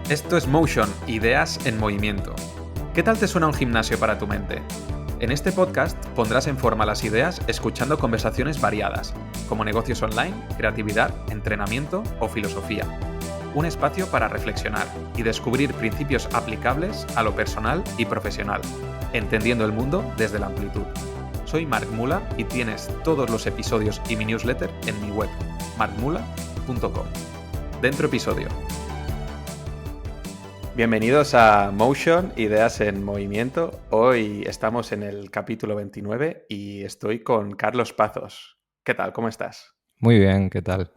Esto es Motion, ideas en movimiento. ¿Qué tal te suena un gimnasio para tu mente? En este podcast pondrás en forma las ideas escuchando conversaciones variadas, como negocios online, creatividad, entrenamiento o filosofía. Un espacio para reflexionar y descubrir principios aplicables a lo personal y profesional, entendiendo el mundo desde la amplitud. Soy Marc Mula y tienes todos los episodios y mi newsletter en mi web, marcmula.com. Dentro episodio. Bienvenidos a Motion, ideas en movimiento. Hoy estamos en el capítulo 29 y estoy con Carlos Pazos. ¿Qué tal? ¿Cómo estás? Muy bien, ¿qué tal?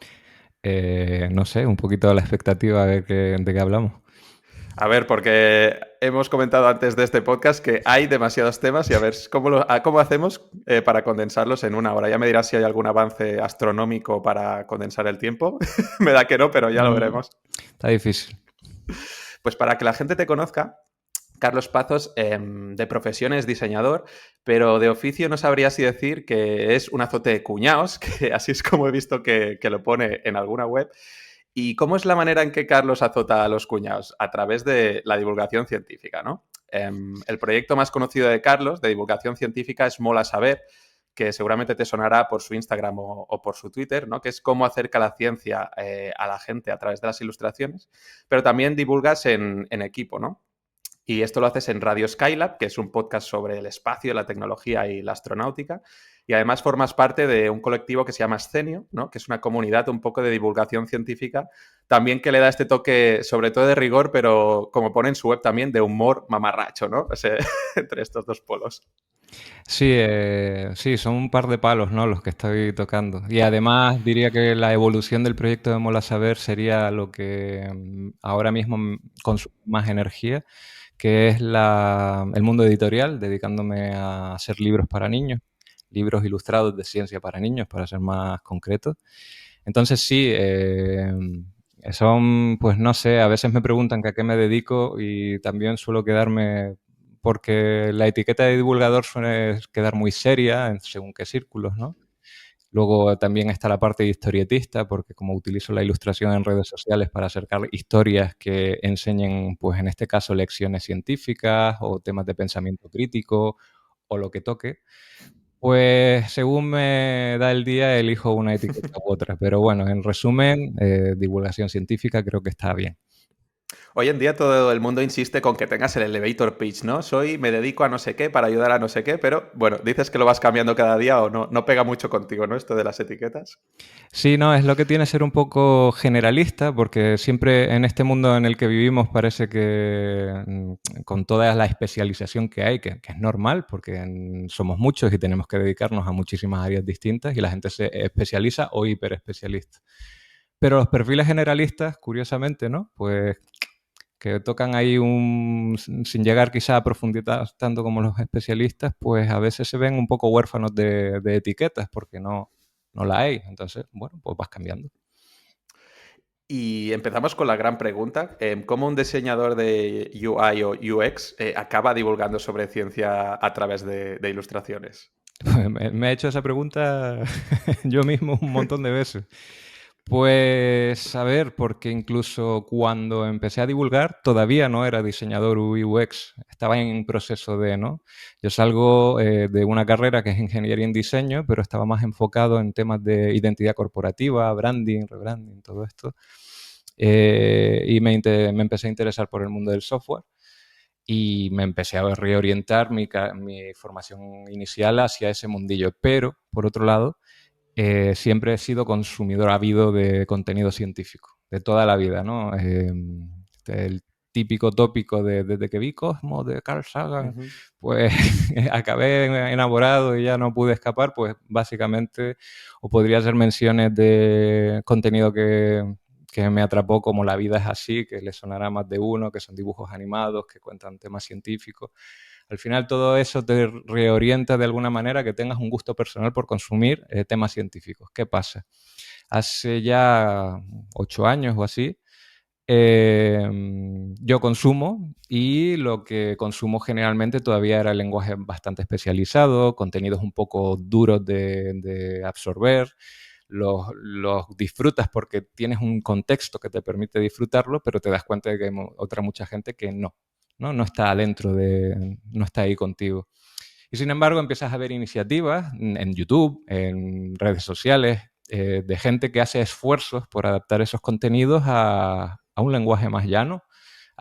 No sé, un poquito a la expectativa de qué hablamos. A ver, porque hemos comentado antes de este podcast que hay demasiados temas y a ver cómo hacemos para condensarlos en una hora. Ya me dirás si hay algún avance astronómico para condensar el tiempo. Me da que no, pero ya lo veremos. Está difícil. Pues para que la gente te conozca, Carlos Pazos, de profesión es diseñador, pero de oficio no sabría si decir que es un azote de cuñaos, que así es como he visto que lo pone en alguna web. ¿Y cómo es la manera en que Carlos azota a los cuñados? A través de la divulgación científica, ¿no? El proyecto más conocido de Carlos de divulgación científica es Mola Saber, que seguramente te sonará por su Instagram o por su Twitter, ¿no? Que es cómo acerca la ciencia a la gente a través de las ilustraciones, pero también divulgas en equipo, ¿no? Y esto lo haces en Radio Skylab, que es un podcast sobre el espacio, la tecnología y la astronáutica. Y además formas parte de un colectivo que se llama Scenio, ¿no? Que es una comunidad un poco de divulgación científica, también que le da este toque, sobre todo de rigor, pero como pone en su web también, de humor mamarracho, ¿no? O sea, entre estos dos polos. Sí, son un par de palos, ¿no? Los que estoy tocando. Y además diría que la evolución del proyecto de Mola Saber sería lo que ahora mismo consume más energía, que es el mundo editorial, dedicándome a hacer libros para niños, libros ilustrados de ciencia para niños, para ser más concreto. Entonces sí, son, pues no sé, a veces me preguntan que a qué me dedico y también suelo quedarme, porque la etiqueta de divulgador suele quedar muy seria según qué círculos, ¿no? Luego también está la parte de historietista, porque como utilizo la ilustración en redes sociales para acercar historias que enseñen, pues en este caso, lecciones científicas o temas de pensamiento crítico o lo que toque, pues según me da el día elijo una etiqueta u otra. Pero bueno, en resumen, divulgación científica creo que está bien. Hoy en día todo el mundo insiste con que tengas el elevator pitch, ¿no? Me dedico a no sé qué para ayudar a no sé qué, pero bueno, dices que lo vas cambiando cada día o no pega mucho contigo, ¿no? Esto de las etiquetas. Sí, no, es lo que tiene ser un poco generalista, porque siempre en este mundo en el que vivimos parece que con toda la especialización que hay, que es normal, porque somos muchos y tenemos que dedicarnos a muchísimas áreas distintas y la gente se especializa o hiperespecialista. Pero los perfiles generalistas, curiosamente, ¿no? Pues que tocan ahí sin llegar quizá a profundidad tanto como los especialistas, pues a veces se ven un poco huérfanos de etiquetas porque no la hay. Entonces, bueno, pues vas cambiando. Y empezamos con la gran pregunta, ¿cómo un diseñador de UI o UX acaba divulgando sobre ciencia a través de ilustraciones? Me he hecho esa pregunta yo mismo un montón de veces. Pues a ver, porque incluso cuando empecé a divulgar todavía no era diseñador UI UX, estaba en proceso de, ¿no? Yo salgo de una carrera que es ingeniería en diseño, pero estaba más enfocado en temas de identidad corporativa, branding, rebranding, todo esto. Y me empecé a interesar por el mundo del software y me empecé a reorientar mi formación inicial hacia ese mundillo. Pero, por otro lado, siempre he sido consumidor ávido de contenido científico, de toda la vida, ¿no? El típico tópico desde que vi Cosmos de Carl Sagan, Ujú. pues acabé enamorado y ya no pude escapar, pues básicamente, o podría hacer menciones de contenido que me atrapó, como La vida es así, que le sonará a más de uno, que son dibujos animados, que cuentan temas científicos. Al final todo eso te reorienta de alguna manera que tengas un gusto personal por consumir temas científicos. ¿Qué pasa? Hace ya 8 años o así, yo consumo y lo que consumo generalmente todavía era lenguaje bastante especializado, contenidos un poco duros de absorber. los disfrutas porque tienes un contexto que te permite disfrutarlo, pero te das cuenta de que hay otra mucha gente que no está dentro no está ahí contigo. Y sin embargo empiezas a ver iniciativas en YouTube, en redes sociales, de gente que hace esfuerzos por adaptar esos contenidos a un lenguaje más llano,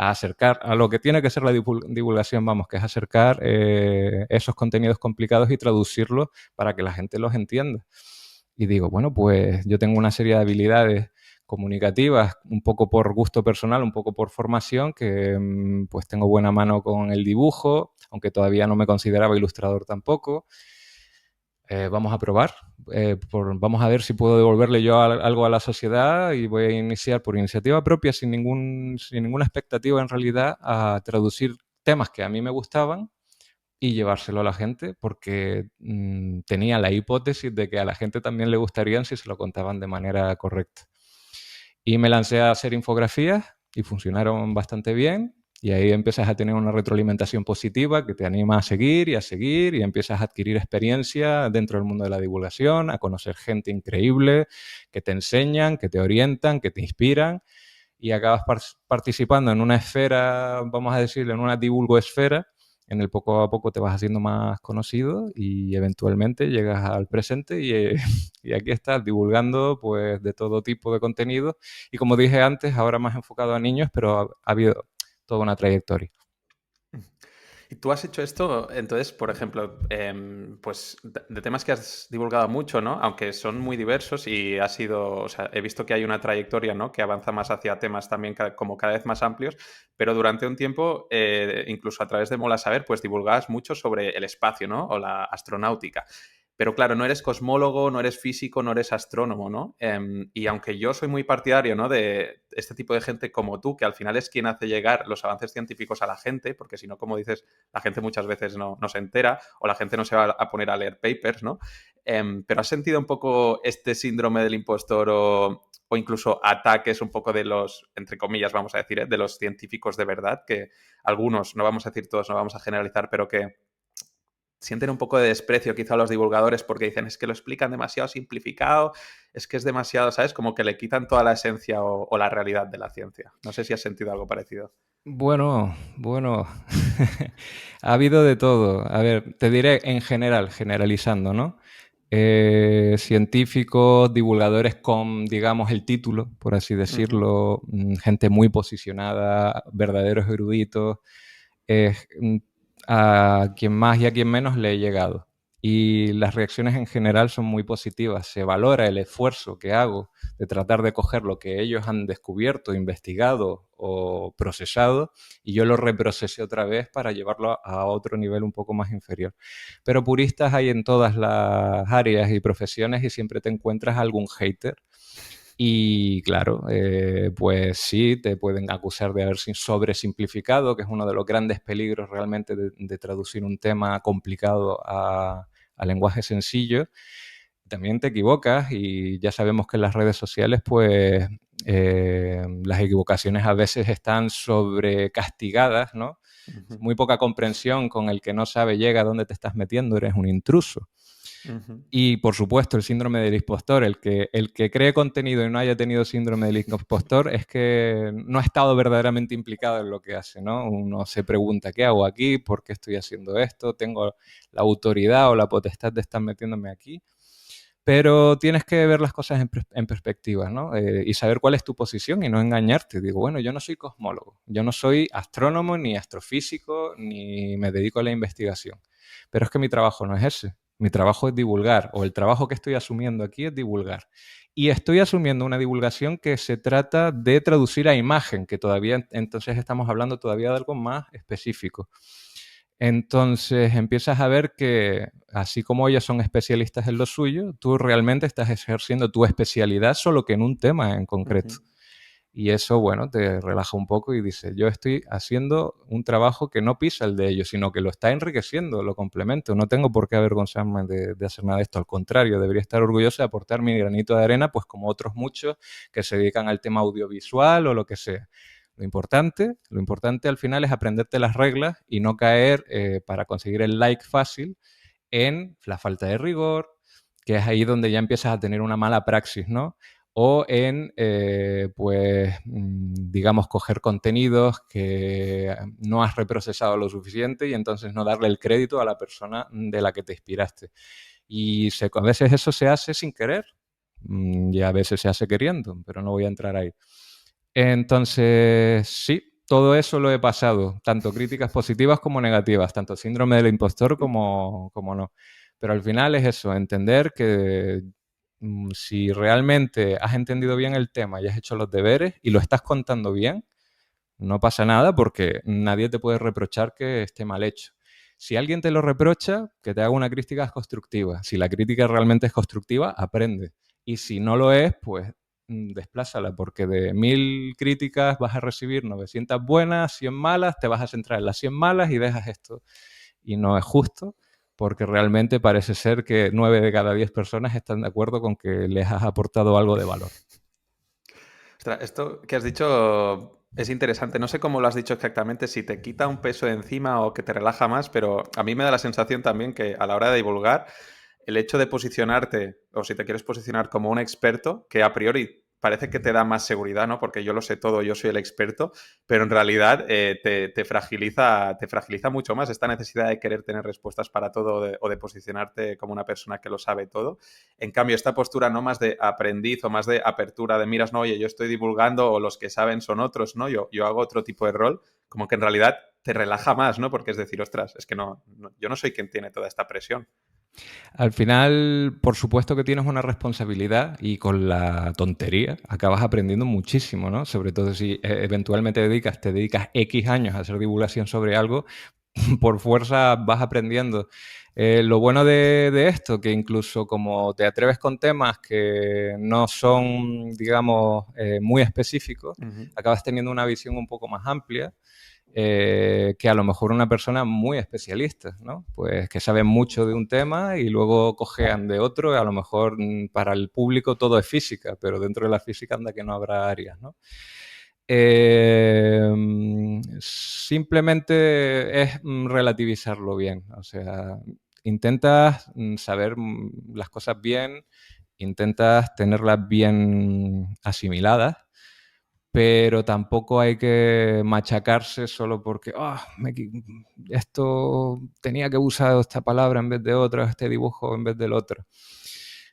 a acercar a lo que tiene que ser la divulgación, vamos, que es acercar esos contenidos complicados y traducirlos para que la gente los entienda. Y digo, bueno, pues yo tengo una serie de habilidades comunicativas, un poco por gusto personal, un poco por formación, que pues tengo buena mano con el dibujo, aunque todavía no me consideraba ilustrador tampoco. Vamos a probar, vamos a ver si puedo devolverle yo algo a la sociedad y voy a iniciar por iniciativa propia, sin ninguna expectativa en realidad, a traducir temas que a mí me gustaban y llevárselo a la gente porque tenía la hipótesis de que a la gente también le gustarían si se lo contaban de manera correcta. Y me lancé a hacer infografías y funcionaron bastante bien. Y ahí empiezas a tener una retroalimentación positiva que te anima a seguir y empiezas a adquirir experiencia dentro del mundo de la divulgación, a conocer gente increíble que te enseñan, que te orientan, que te inspiran y acabas participando en una esfera, vamos a decir, en una divulgoesfera, en el poco a poco te vas haciendo más conocido y eventualmente llegas al presente y aquí estás divulgando pues de todo tipo de contenido y como dije antes, ahora más enfocado a niños, pero ha habido toda una trayectoria. Y tú has hecho esto, entonces, por ejemplo, pues de temas que has divulgado mucho, ¿no? Aunque son muy diversos y ha sido, o sea, he visto que hay una trayectoria, ¿no? Que avanza más hacia temas también como cada vez más amplios, pero durante un tiempo, incluso a través de Mola Saber, pues divulgabas mucho sobre el espacio, ¿no? O la astronáutica. Pero claro, no eres cosmólogo, no eres físico, no eres astrónomo, ¿no? Y aunque yo soy muy partidario, ¿no? De este tipo de gente como tú, que al final es quien hace llegar los avances científicos a la gente, porque si no, como dices, la gente muchas veces no se entera o la gente no se va a poner a leer papers, ¿no? Pero ¿has sentido un poco este síndrome del impostor o incluso ataques un poco de los, entre comillas, vamos a decir, de los científicos de verdad, que algunos, no vamos a decir todos, no vamos a generalizar, pero que sienten un poco de desprecio quizá a los divulgadores porque dicen es que lo explican demasiado simplificado, es que es demasiado, ¿sabes? Como que le quitan toda la esencia o la realidad de la ciencia. No sé si has sentido algo parecido. Bueno, ha habido de todo. A ver, te diré en general, generalizando, ¿no? Científicos, divulgadores con, digamos, el título, por así decirlo, gente muy posicionada, verdaderos eruditos, eh, a quien más y a quien menos le he llegado. Y las reacciones en general son muy positivas. Se valora el esfuerzo que hago de tratar de coger lo que ellos han descubierto, investigado o procesado y yo lo reprocesé otra vez para llevarlo a otro nivel un poco más inferior. Pero puristas hay en todas las áreas y profesiones y siempre te encuentras algún hater. Y claro, pues sí, te pueden acusar de haber sobresimplificado, que es uno de los grandes peligros realmente de traducir un tema complicado a lenguaje sencillo. También te equivocas y ya sabemos que en las redes sociales, pues las equivocaciones a veces están sobrecastigadas, ¿no? Muy poca comprensión con el que no sabe llega a dónde te estás metiendo, eres un intruso. Y por supuesto, el síndrome del impostor, el que cree contenido y no haya tenido síndrome del impostor es que no ha estado verdaderamente implicado en lo que hace, ¿no? Uno se pregunta, ¿qué hago aquí? ¿Por qué estoy haciendo esto? ¿Tengo la autoridad o la potestad de estar metiéndome aquí? Pero tienes que ver las cosas en perspectiva, ¿no? Y saber cuál es tu posición y no engañarte. Digo, bueno, yo no soy cosmólogo, yo no soy astrónomo, ni astrofísico, ni me dedico a la investigación. Pero es que mi trabajo no es ese. Mi trabajo es divulgar, o el trabajo que estoy asumiendo aquí es divulgar. Y estoy asumiendo una divulgación que se trata de traducir a imagen, que todavía, entonces estamos hablando todavía de algo más específico. Entonces empiezas a ver que, así como ellos son especialistas en lo suyo, tú realmente estás ejerciendo tu especialidad solo que en un tema en concreto. Y eso, bueno, te relaja un poco y dices, yo estoy haciendo un trabajo que no pisa el de ellos, sino que lo está enriqueciendo, lo complemento. No tengo por qué avergonzarme de hacer nada de esto. Al contrario, debería estar orgulloso de aportar mi granito de arena, pues como otros muchos que se dedican al tema audiovisual o lo que sea. Lo importante al final es aprenderte las reglas y no caer para conseguir el like fácil en la falta de rigor, que es ahí donde ya empiezas a tener una mala praxis, ¿no? O en, pues, digamos, coger contenidos que no has reprocesado lo suficiente y entonces no darle el crédito a la persona de la que te inspiraste. Y a veces eso se hace sin querer y a veces se hace queriendo, pero no voy a entrar ahí. Entonces, sí, todo eso lo he pasado, tanto críticas positivas como negativas, tanto síndrome del impostor como no. Pero al final es eso, entender que si realmente has entendido bien el tema y has hecho los deberes y lo estás contando bien, no pasa nada porque nadie te puede reprochar que esté mal hecho. Si alguien te lo reprocha, que te haga una crítica constructiva. Si la crítica realmente es constructiva, aprende. Y si no lo es, pues desplázala, porque de 1000 críticas vas a recibir 900 buenas, 100 malas, te vas a centrar en las 100 malas y dejas esto. Y no es justo, porque realmente parece ser que 9 de cada 10 personas están de acuerdo con que les has aportado algo de valor. Ostras, esto que has dicho es interesante. No sé cómo lo has dicho exactamente, si te quita un peso de encima o que te relaja más, pero a mí me da la sensación también que a la hora de divulgar, el hecho de posicionarte, o si te quieres posicionar como un experto, que a priori parece que te da más seguridad, ¿no? Porque yo lo sé todo, yo soy el experto, pero en realidad te fragiliza mucho más esta necesidad de querer tener respuestas para todo o de posicionarte como una persona que lo sabe todo. En cambio, esta postura no más de aprendiz o más de apertura, de miras, no, oye, yo estoy divulgando o los que saben son otros, ¿no? Yo hago otro tipo de rol, como que en realidad te relaja más, ¿no? Porque es decir, ostras, es que yo no soy quien tiene toda esta presión. Al final, por supuesto que tienes una responsabilidad y con la tontería acabas aprendiendo muchísimo, ¿no? Sobre todo si eventualmente te dedicas X años a hacer divulgación sobre algo, por fuerza vas aprendiendo. Lo bueno de esto, que incluso como te atreves con temas que no son, digamos, muy específicos, Ujú. acabas teniendo una visión un poco más amplia que a lo mejor una persona muy especialista, ¿no? Pues que sabe mucho de un tema y luego cojean de otro, a lo mejor para el público todo es física, pero dentro de la física anda que no habrá áreas, ¿no? Simplemente es relativizarlo bien, o sea, intentas saber las cosas bien, intentas tenerlas bien asimiladas, pero tampoco hay que machacarse solo porque esto tenía que usar esta palabra en vez de otra, este dibujo en vez del otro.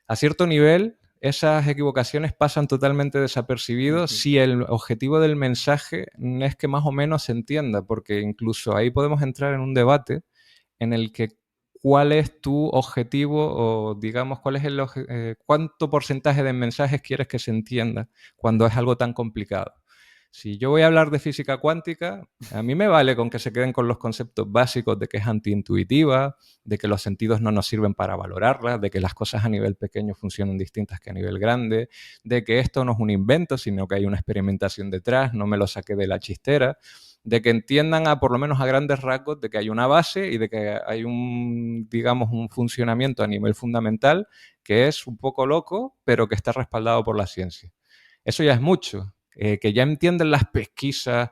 A cierto nivel, esas equivocaciones pasan totalmente desapercibidos Ujú. si el objetivo del mensaje es que más o menos se entienda, porque incluso ahí podemos entrar en un debate en el que cuál es tu objetivo o digamos cuál es cuánto porcentaje de mensajes quieres que se entienda cuando es algo tan complicado. Si yo voy a hablar de física cuántica, a mí me vale con que se queden con los conceptos básicos de que es antiintuitiva, de que los sentidos no nos sirven para valorarla, de que las cosas a nivel pequeño funcionan distintas que a nivel grande, de que esto no es un invento, sino que hay una experimentación detrás, no me lo saqué de la chistera, de que entiendan por lo menos a grandes rasgos de que hay una base y de que hay digamos, un funcionamiento a nivel fundamental que es un poco loco, pero que está respaldado por la ciencia. Eso ya es mucho. Que ya entienden las pesquisas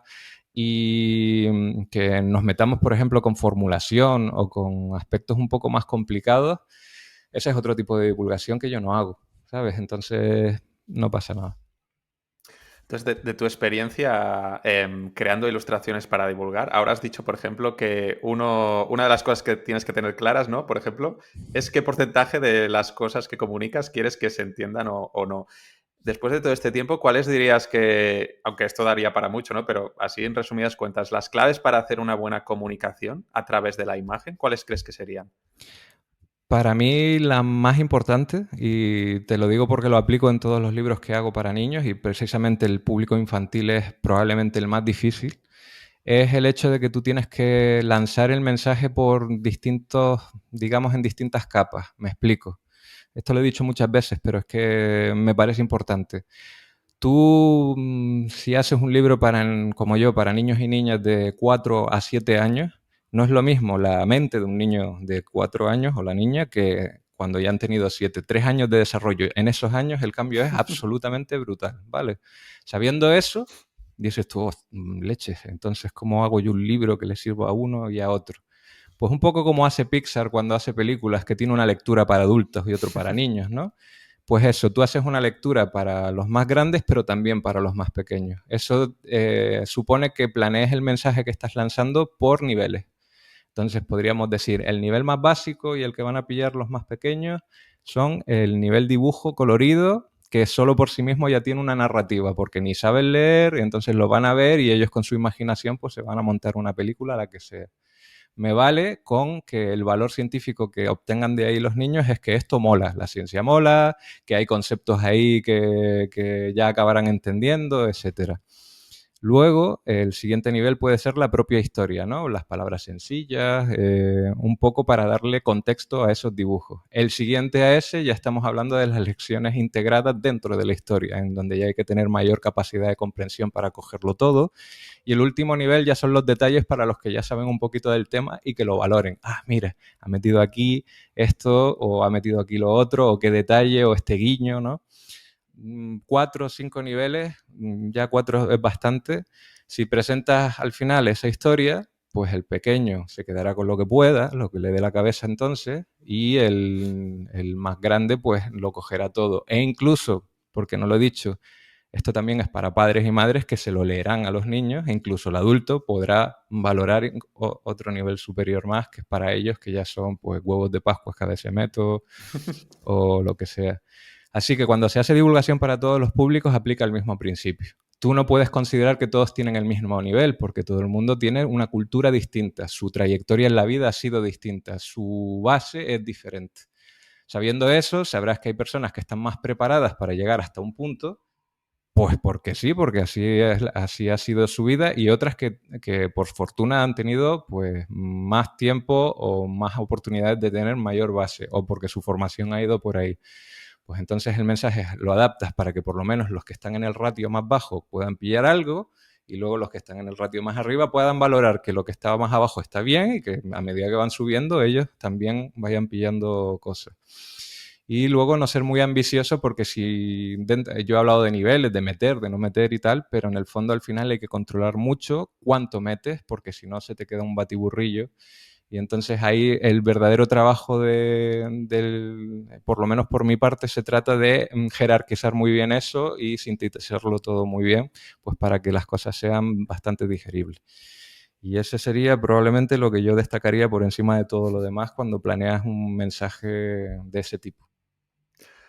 y que nos metamos, por ejemplo, con formulación o con aspectos un poco más complicados, ese es otro tipo de divulgación que yo no hago, ¿sabes? Entonces, no pasa nada. Entonces, de tu experiencia creando ilustraciones para divulgar, ahora has dicho, por ejemplo, que una de las cosas que tienes que tener claras, ¿no? Por ejemplo, es qué porcentaje de las cosas que comunicas quieres que se entiendan o no. Después de todo este tiempo, ¿cuáles dirías que, aunque esto daría para mucho, ¿no? Pero así en resumidas cuentas, las claves para hacer una buena comunicación a través de la imagen, ¿cuáles crees que serían? Para mí la más importante, y te lo digo porque lo aplico en todos los libros que hago para niños y precisamente el público infantil es probablemente el más difícil, es el hecho de que tú tienes que lanzar el mensaje por digamos, en distintas capas. Me explico. Esto lo he dicho muchas veces, pero es que me parece importante. Tú, si haces un libro como yo, para niños y niñas de 4 a 7 años, no es lo mismo la mente de un niño de 4 años o la niña que cuando ya han tenido 7, 3 años de desarrollo. En esos años el cambio es absolutamente brutal, ¿vale? Sabiendo eso, dices tú, leches, entonces, ¿cómo hago yo un libro que le sirva a uno y a otro? Pues un poco como hace Pixar cuando hace películas, que tiene una lectura para adultos y otro para niños, ¿no? Pues eso, tú haces una lectura para los más grandes, pero también para los más pequeños. Eso supone que planees el mensaje que estás lanzando por niveles. Entonces podríamos decir, el nivel más básico y el que van a pillar los más pequeños son el nivel dibujo colorido, que solo por sí mismo ya tiene una narrativa, porque ni saben leer, y entonces lo van a ver y ellos con su imaginación pues se van a montar una película, la que sea. Me vale con que el valor científico que obtengan de ahí los niños es que esto mola, la ciencia mola, que hay conceptos ahí que ya acabarán entendiendo, etcétera. Luego, el siguiente nivel puede ser la propia historia, ¿no? Las palabras sencillas, un poco para darle contexto a esos dibujos. El siguiente a ese ya estamos hablando de las lecciones integradas dentro de la historia, en donde ya hay que tener mayor capacidad de comprensión para cogerlo todo. Y el último nivel ya son los detalles para los que ya saben un poquito del tema y que lo valoren. Ah, mira, ha metido aquí esto o ha metido aquí lo otro, o qué detalle, o este guiño, ¿no? 4 o 5 niveles, ya 4 es bastante. Si presentas al final esa historia, pues el pequeño se quedará con lo que pueda, lo que le dé la cabeza entonces, y el más grande pues lo cogerá todo. E incluso, porque no lo he dicho, esto también es para padres y madres que se lo leerán a los niños, e incluso el adulto podrá valorar otro nivel superior más, que es para ellos, que ya son pues huevos de Pascua que a veces meto o lo que sea. Así que cuando se hace divulgación para todos los públicos aplica el mismo principio. Tú no puedes considerar que todos tienen el mismo nivel, porque todo el mundo tiene una cultura distinta, su trayectoria en la vida ha sido distinta, su base es diferente. Sabiendo eso, sabrás que hay personas que están más preparadas para llegar hasta un punto, pues porque sí, porque así ha sido su vida, y otras que por fortuna han tenido pues más tiempo o más oportunidades de tener mayor base, o porque su formación ha ido por ahí. Pues entonces el mensaje lo adaptas para que por lo menos los que están en el ratio más bajo puedan pillar algo, y luego los que están en el ratio más arriba puedan valorar que lo que estaba más abajo está bien, y que a medida que van subiendo ellos también vayan pillando cosas. Y luego no ser muy ambicioso, porque si yo he hablado de niveles, de meter, de no meter y tal, pero en el fondo al final hay que controlar mucho cuánto metes, porque si no se te queda un batiburrillo. Y entonces ahí el verdadero trabajo por lo menos por mi parte, se trata de jerarquizar muy bien eso y sintetizarlo todo muy bien, pues para que las cosas sean bastante digeribles. Y ese sería probablemente lo que yo destacaría por encima de todo lo demás cuando planeas un mensaje de ese tipo.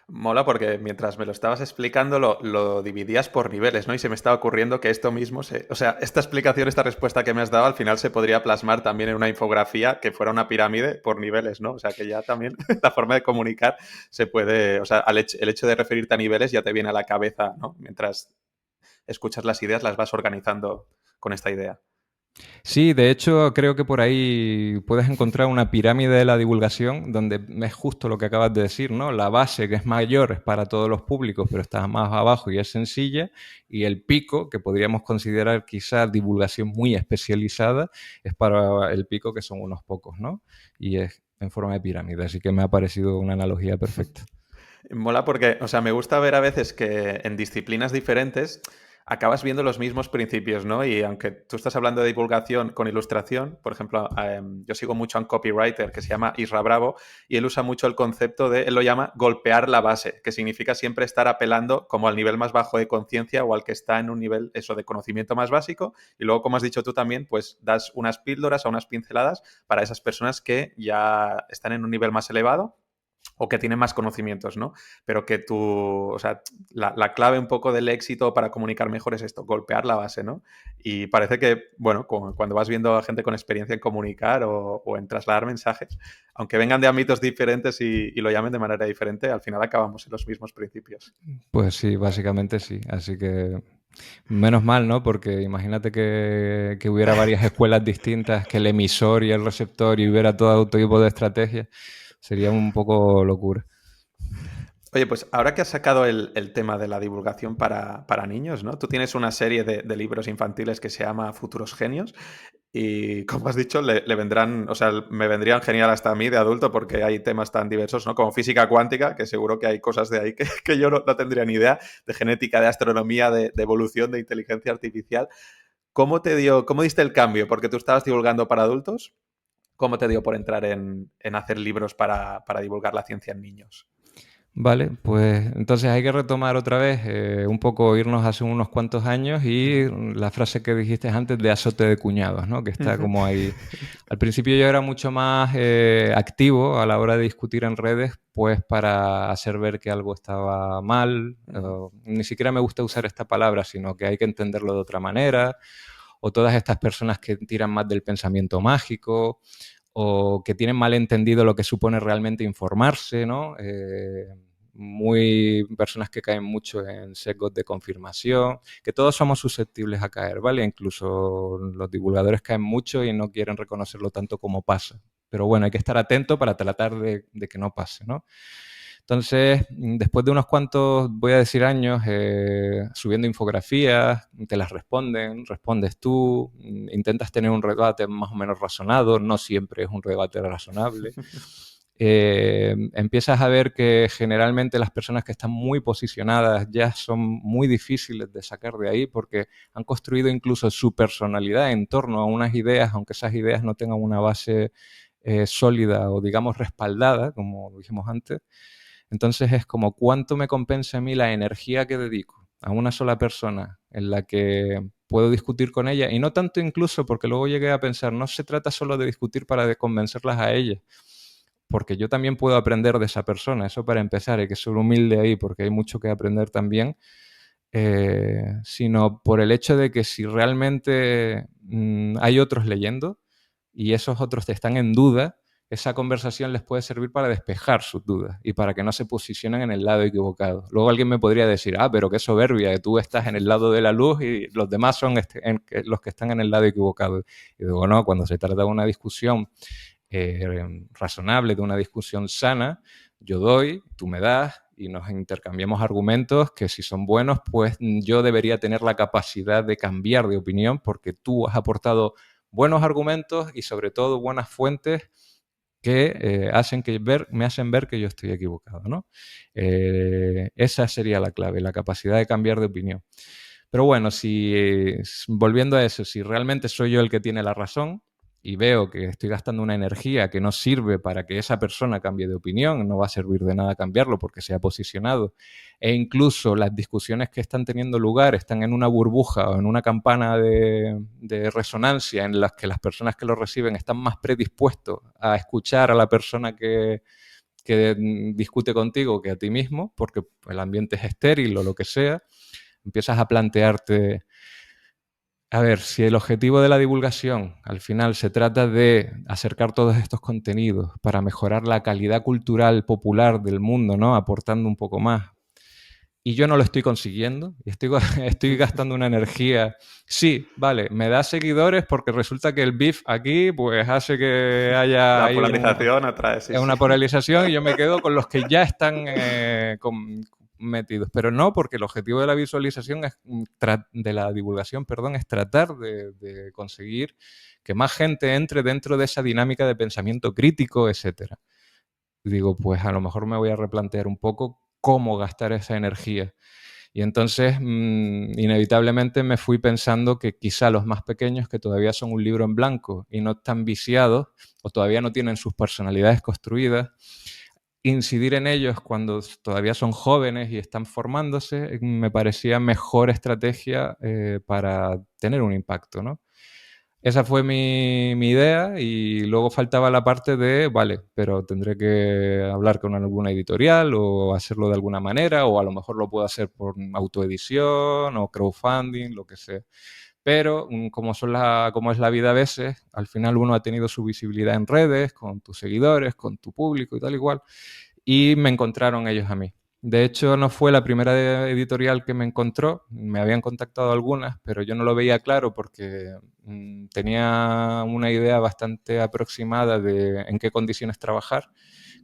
Mola porque mientras me lo estabas explicando lo dividías por niveles, ¿no? Y se me estaba ocurriendo que esto mismo, o sea, esta explicación, esta respuesta que me has dado, al final se podría plasmar también en una infografía que fuera una pirámide por niveles, ¿no? O sea, que ya también la forma de comunicar se puede, o sea, el hecho de referirte a niveles ya te viene a la cabeza, ¿no? Mientras escuchas las ideas, las vas organizando con esta idea. Sí, de hecho creo que por ahí puedes encontrar una pirámide de la divulgación donde es justo lo que acabas de decir, ¿no? La base, que es mayor, es para todos los públicos, pero está más abajo y es sencilla, y el pico, que podríamos considerar quizás divulgación muy especializada, es para el pico, que son unos pocos, ¿no? Y es en forma de pirámide, así que me ha parecido una analogía perfecta. Mola porque, o sea, me gusta ver a veces que en disciplinas diferentes acabas viendo los mismos principios, ¿no? Y aunque tú estás hablando de divulgación con ilustración, por ejemplo, yo sigo mucho a un copywriter que se llama Isra Bravo, y él usa mucho el concepto él lo llama golpear la base, que significa siempre estar apelando como al nivel más bajo de conciencia o al que está en un nivel, eso, de conocimiento más básico, y luego, como has dicho tú también, pues das unas píldoras o unas pinceladas para esas personas que ya están en un nivel más elevado o que tienen más conocimientos, ¿no? Pero que o sea, la clave un poco del éxito para comunicar mejor es esto, golpear la base, ¿no? Y parece que, bueno, cuando vas viendo a gente con experiencia en comunicar o en trasladar mensajes, aunque vengan de ámbitos diferentes y lo llamen de manera diferente, al final acabamos en los mismos principios. Pues sí, básicamente sí. Así que menos mal, ¿no? Porque imagínate que hubiera varias escuelas distintas, que el emisor y el receptor, y hubiera todo tipo de estrategias. Sería un poco locura. Oye, pues ahora que has sacado el tema de la divulgación para niños, ¿no? Tú tienes una serie de libros infantiles que se llama Futuros Genios y, como has dicho, le vendrán, o sea, me vendrían genial hasta a mí de adulto porque hay temas tan diversos, ¿no? Como física cuántica, que seguro que hay cosas de ahí que yo no tendría ni idea, de genética, de astronomía, de evolución, de inteligencia artificial. ¿Cómo diste el cambio? Porque tú estabas divulgando para adultos. ¿Cómo te dio por entrar en hacer libros para divulgar la ciencia en niños? Vale, pues entonces hay que retomar otra vez, un poco irnos hace unos cuantos años y la frase que dijiste antes de azote de cuñados, ¿no? Que está Ujú. como ahí. Al principio yo era mucho más activo a la hora de discutir en redes, pues para hacer ver que algo estaba mal. Ujú. Ni siquiera me gusta usar esta palabra, sino que hay que entenderlo de otra manera. O todas estas personas que tiran más del pensamiento mágico o que tienen mal entendido lo que supone realmente informarse, ¿no? Muy personas que caen mucho en sesgos de confirmación, que todos somos susceptibles a caer, ¿vale? Incluso los divulgadores caen mucho y no quieren reconocerlo tanto como pasa. Pero bueno, hay que estar atento para tratar de que no pase, ¿no? Entonces, después de unos cuantos, voy a decir años, subiendo infografías, te las responden, respondes tú, intentas tener un debate más o menos razonado, no siempre es un debate razonable. Empiezas a ver que generalmente las personas que están muy posicionadas ya son muy difíciles de sacar de ahí porque han construido incluso su personalidad en torno a unas ideas, aunque esas ideas no tengan una base sólida o digamos respaldada, como dijimos antes. Entonces es como cuánto me compensa a mí la energía que dedico a una sola persona en la que puedo discutir con ella y no tanto incluso porque luego llegué a pensar, no se trata solo de discutir para convencerlas a ellas, porque yo también puedo aprender de esa persona, eso para empezar, hay que ser humilde ahí porque hay mucho que aprender también, sino por el hecho de que si realmente hay otros leyendo y esos otros están en duda, esa conversación les puede servir para despejar sus dudas y para que no se posicionen en el lado equivocado. Luego alguien me podría decir, pero qué soberbia, que tú estás en el lado de la luz y los demás son los que están en el lado equivocado. Y digo, no, cuando se trata de una discusión razonable, de una discusión sana, yo doy, tú me das y nos intercambiamos argumentos que si son buenos, pues yo debería tener la capacidad de cambiar de opinión porque tú has aportado buenos argumentos y sobre todo buenas fuentes que me hacen ver que yo estoy equivocado, ¿no? Esa sería la clave, la capacidad de cambiar de opinión. Pero bueno, volviendo a eso, si realmente soy yo el que tiene la razón y veo que estoy gastando una energía que no sirve para que esa persona cambie de opinión, no va a servir de nada cambiarlo porque se ha posicionado, e incluso las discusiones que están teniendo lugar están en una burbuja o en una campana de resonancia en las que las personas que lo reciben están más predispuestos a escuchar a la persona que discute contigo que a ti mismo, porque el ambiente es estéril o lo que sea, empiezas a plantearte, a ver, si el objetivo de la divulgación al final se trata de acercar todos estos contenidos para mejorar la calidad cultural popular del mundo, ¿no? Aportando un poco más. Y yo no lo estoy consiguiendo, y estoy gastando una energía. Sí, vale, me da seguidores porque resulta que el beef aquí pues hace que haya La ahí polarización atrae, sí, sí. una polarización y yo me quedo con los que ya están metidos. Pero no, porque el objetivo de la visualización de la divulgación, perdón, es tratar de conseguir que más gente entre dentro de esa dinámica de pensamiento crítico, etcétera. Digo, pues a lo mejor me voy a replantear un poco cómo gastar esa energía. Y entonces, inevitablemente me fui pensando que quizá los más pequeños, que todavía son un libro en blanco y no están viciados, o todavía no tienen sus personalidades construidas, incidir en ellos cuando todavía son jóvenes y están formándose, me parecía mejor estrategia para tener un impacto, ¿no? Esa fue mi idea y luego faltaba la parte de, vale, pero tendré que hablar con alguna editorial o hacerlo de alguna manera o a lo mejor lo puedo hacer por autoedición o crowdfunding, lo que sea. Pero como es la vida a veces, al final uno ha tenido su visibilidad en redes, con tus seguidores, con tu público y tal igual, y me encontraron ellos a mí. De hecho, no fue la primera editorial que me encontró, me habían contactado algunas, pero yo no lo veía claro porque tenía una idea bastante aproximada de en qué condiciones trabajar,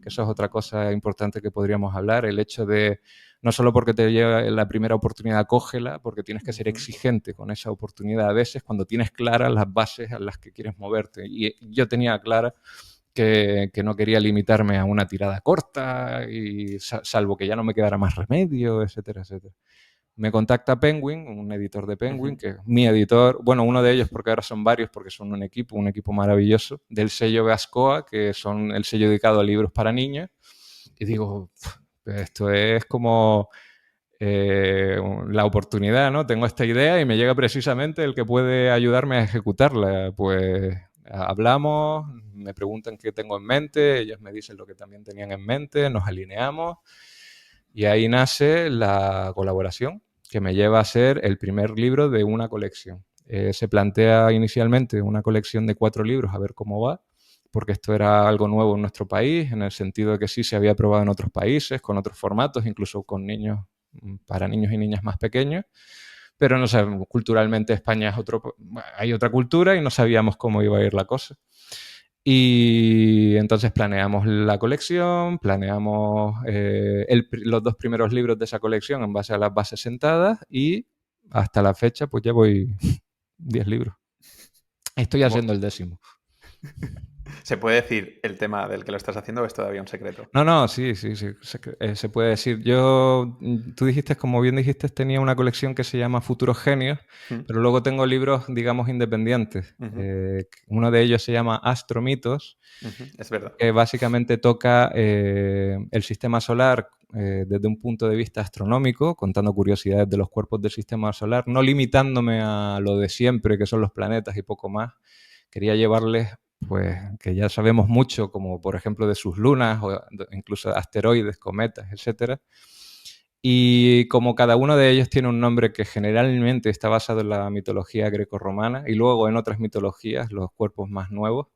que eso es otra cosa importante que podríamos hablar, el hecho de no solo porque te llega la primera oportunidad, cógela, porque tienes que ser Ujú. exigente con esa oportunidad a veces cuando tienes claras las bases a las que quieres moverte. Y yo tenía clara que no quería limitarme a una tirada corta, y salvo que ya no me quedara más remedio, etcétera, etcétera. me contacta Penguin, un editor de Penguin, Ujú. que es mi editor, bueno, uno de ellos porque ahora son varios, porque son un equipo maravilloso, del sello Gascoa, que son el sello dedicado a libros para niños. Y digo, esto es como la oportunidad, ¿no? Tengo esta idea y me llega precisamente el que puede ayudarme a ejecutarla. Pues hablamos, me preguntan qué tengo en mente, ellos me dicen lo que también tenían en mente, nos alineamos y ahí nace la colaboración que me lleva a ser el primer libro de una colección. Se plantea inicialmente una colección de 4 libros, a ver cómo va, porque esto era algo nuevo en nuestro país, en el sentido de que sí se había probado en otros países, con otros formatos, incluso con niños, para niños y niñas más pequeños, pero no sabemos, culturalmente España es hay otra cultura y no sabíamos cómo iba a ir la cosa. Y entonces planeamos la colección, planeamos los 2 primeros libros de esa colección en base a las bases sentadas y hasta la fecha pues ya voy 10 libros. Estoy haciendo Como- el 10º. ¿Se puede decir el tema del que lo estás haciendo o es todavía un secreto? No, no, sí, sí, sí, se puede decir. Tú dijiste, como bien dijiste, tenía una colección que se llama Futuros Genios, Mm. pero luego tengo libros, digamos, independientes. Ujú, Uno de ellos se llama Astromitos, ujú, es verdad. que básicamente toca el sistema solar desde un punto de vista astronómico, contando curiosidades de los cuerpos del sistema solar, no limitándome a lo de siempre, que son los planetas y poco más. Quería llevarles, pues, que ya sabemos mucho, como por ejemplo de sus lunas, o incluso asteroides, cometas, etcétera. Y como cada uno de ellos tiene un nombre que generalmente está basado en la mitología grecorromana y luego en otras mitologías, los cuerpos más nuevos,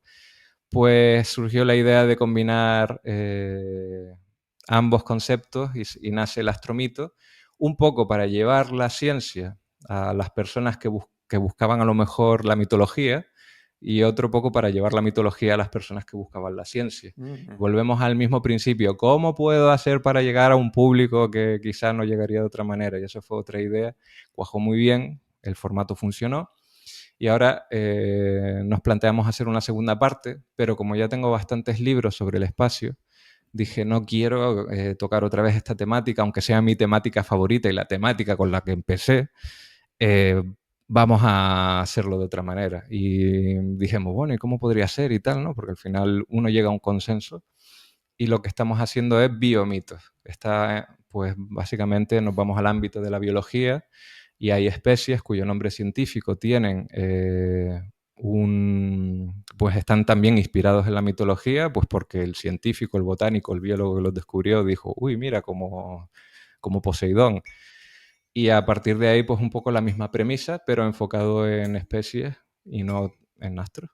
pues surgió la idea de combinar ambos conceptos y nace el astromito, un poco para llevar la ciencia a las personas que buscaban a lo mejor la mitología y otro poco para llevar la mitología a las personas que buscaban la ciencia. Mm. Volvemos al mismo principio, ¿cómo puedo hacer para llegar a un público que quizás no llegaría de otra manera? Y esa fue otra idea, cuajó muy bien, el formato funcionó. Y ahora nos planteamos hacer una segunda parte, pero como ya tengo bastantes libros sobre el espacio, dije, no quiero tocar otra vez esta temática, aunque sea mi temática favorita y la temática con la que empecé, eh, vamos a hacerlo de otra manera. Y dijimos, bueno, ¿y cómo podría ser y tal, no? Porque al final uno llega a un consenso y lo que estamos haciendo es biomitos. Pues básicamente nos vamos al ámbito de la biología y hay especies cuyo nombre científico tienen pues están también inspirados en la mitología, pues porque el científico, el botánico, el biólogo que los descubrió dijo, uy, mira, como Poseidón. Y a partir de ahí, pues un poco la misma premisa, pero enfocado en especies y no en astros.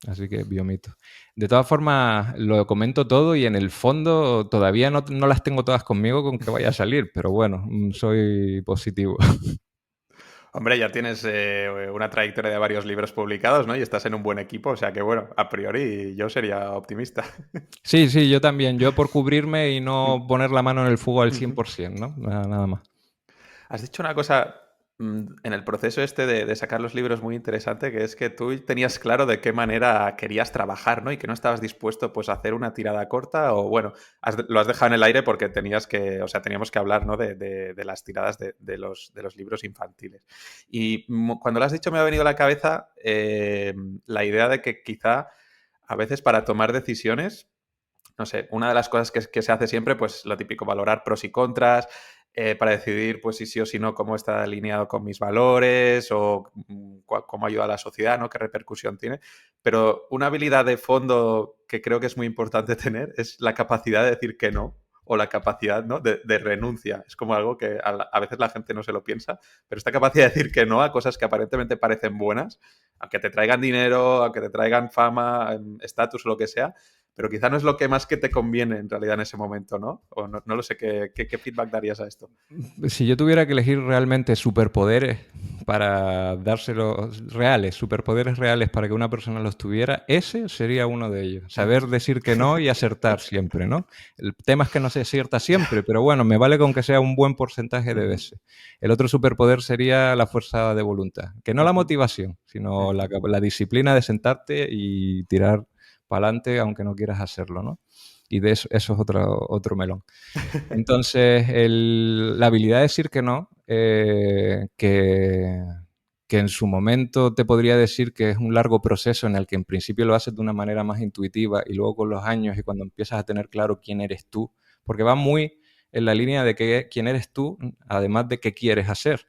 Así que biomito. De todas formas, lo comento todo y en el fondo todavía no las tengo todas conmigo con que vaya a salir, pero bueno, soy positivo. Hombre, ya tienes una trayectoria de varios libros publicados, ¿no? Y estás en un buen equipo, o sea que bueno, a priori yo sería optimista. Sí, sí, yo también. Yo por cubrirme y Mm, no poner la mano en el fuego al ujú. 100%, ¿no? Nada más. Has dicho una cosa en el proceso este de sacar los libros muy interesante, que es que tú tenías claro de qué manera querías trabajar, ¿no? Y que no estabas dispuesto pues a hacer una tirada corta o bueno, lo has dejado en el aire porque tenías que, o sea, teníamos que hablar, ¿no? De las tiradas de los libros infantiles. Y cuando lo has dicho me ha venido a la cabeza la idea de que quizá a veces para tomar decisiones no sé, una de las cosas que se hace siempre, pues lo típico, valorar pros y contras, para decidir pues si sí o si no cómo está alineado con mis valores o cómo ayuda a la sociedad, ¿no? Qué repercusión tiene. Pero una habilidad de fondo que creo que es muy importante tener es la capacidad de decir que no o la capacidad, ¿no? de renuncia. Es como algo que a veces la gente no se lo piensa, pero esta capacidad de decir que no a cosas que aparentemente parecen buenas, aunque te traigan dinero, aunque te traigan fama, estatus o lo que sea, pero quizá no es lo que más que te conviene en realidad en ese momento, ¿no? O no, no lo sé, ¿qué feedback darías a esto? Si yo tuviera que elegir realmente superpoderes para dárselos reales, superpoderes reales para que una persona los tuviera, ese sería uno de ellos. Ujú. Saber decir que no y acertar siempre, ¿no? El tema es que no se acierta siempre, pero bueno, me vale con que sea un buen porcentaje de Ujú, veces. El otro superpoder sería la fuerza de voluntad, que no la ujú, motivación, sino ujú. la disciplina de sentarte y tirar para adelante aunque no quieras hacerlo, ¿no? Y de eso es otro melón. Entonces, la habilidad de decir que no que en su momento te podría decir que es un largo proceso en el que en principio lo haces de una manera más intuitiva y luego con los años y cuando empiezas a tener claro quién eres tú, porque va muy en la línea de quién eres tú, además de qué quieres hacer,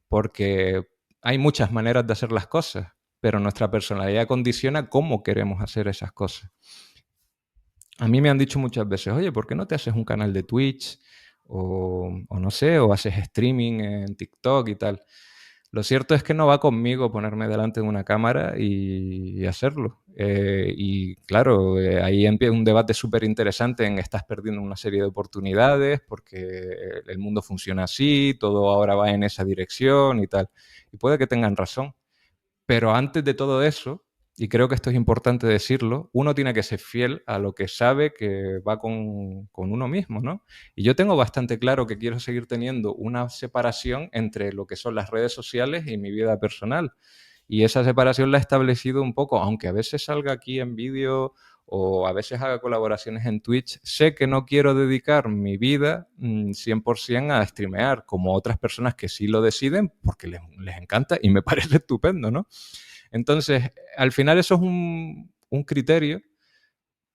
porque hay muchas maneras de hacer las cosas, pero nuestra personalidad condiciona cómo queremos hacer esas cosas. A mí me han dicho muchas veces, oye, ¿por qué no te haces un canal de Twitch? O no sé, o haces streaming en TikTok y tal. Lo cierto es que no va conmigo ponerme delante de una cámara y hacerlo. Y claro, ahí empieza un debate súper interesante en estás perdiendo una serie de oportunidades porque el mundo funciona así, todo ahora va en esa dirección y tal. Y puede que tengan razón. Pero antes de todo eso, y creo que esto es importante decirlo, uno tiene que ser fiel a lo que sabe que va con uno mismo, ¿no? Y yo tengo bastante claro que quiero seguir teniendo una separación entre lo que son las redes sociales y mi vida personal. Y esa separación la he establecido un poco, aunque a veces salga aquí en vídeo o a veces haga colaboraciones en Twitch, sé que no quiero dedicar mi vida 100% a streamear, como otras personas que sí lo deciden porque les encanta y me parece estupendo, ¿no? Entonces, al final eso es un criterio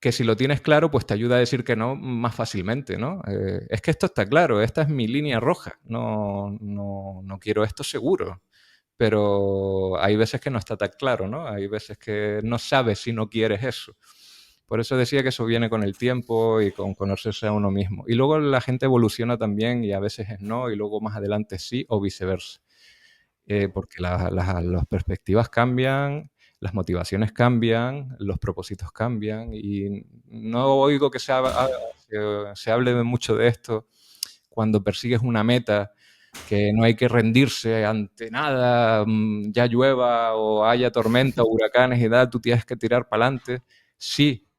que si lo tienes claro, pues te ayuda a decir que no más fácilmente, ¿no? Es que esto está claro, esta es mi línea roja, no quiero esto seguro. Pero hay veces que no está tan claro, ¿no? Hay veces que no sabes si no quieres eso. Por eso decía que eso viene con el tiempo y con conocerse a uno mismo. Y luego la gente evoluciona también y a veces es no y luego más adelante sí o viceversa. Porque las perspectivas cambian, las motivaciones cambian, los propósitos cambian y no oigo que se hable mucho de esto cuando persigues una meta, que no hay que rendirse ante nada, ya llueva o haya tormenta, huracanes y tal, tú tienes que tirar para adelante. Sí,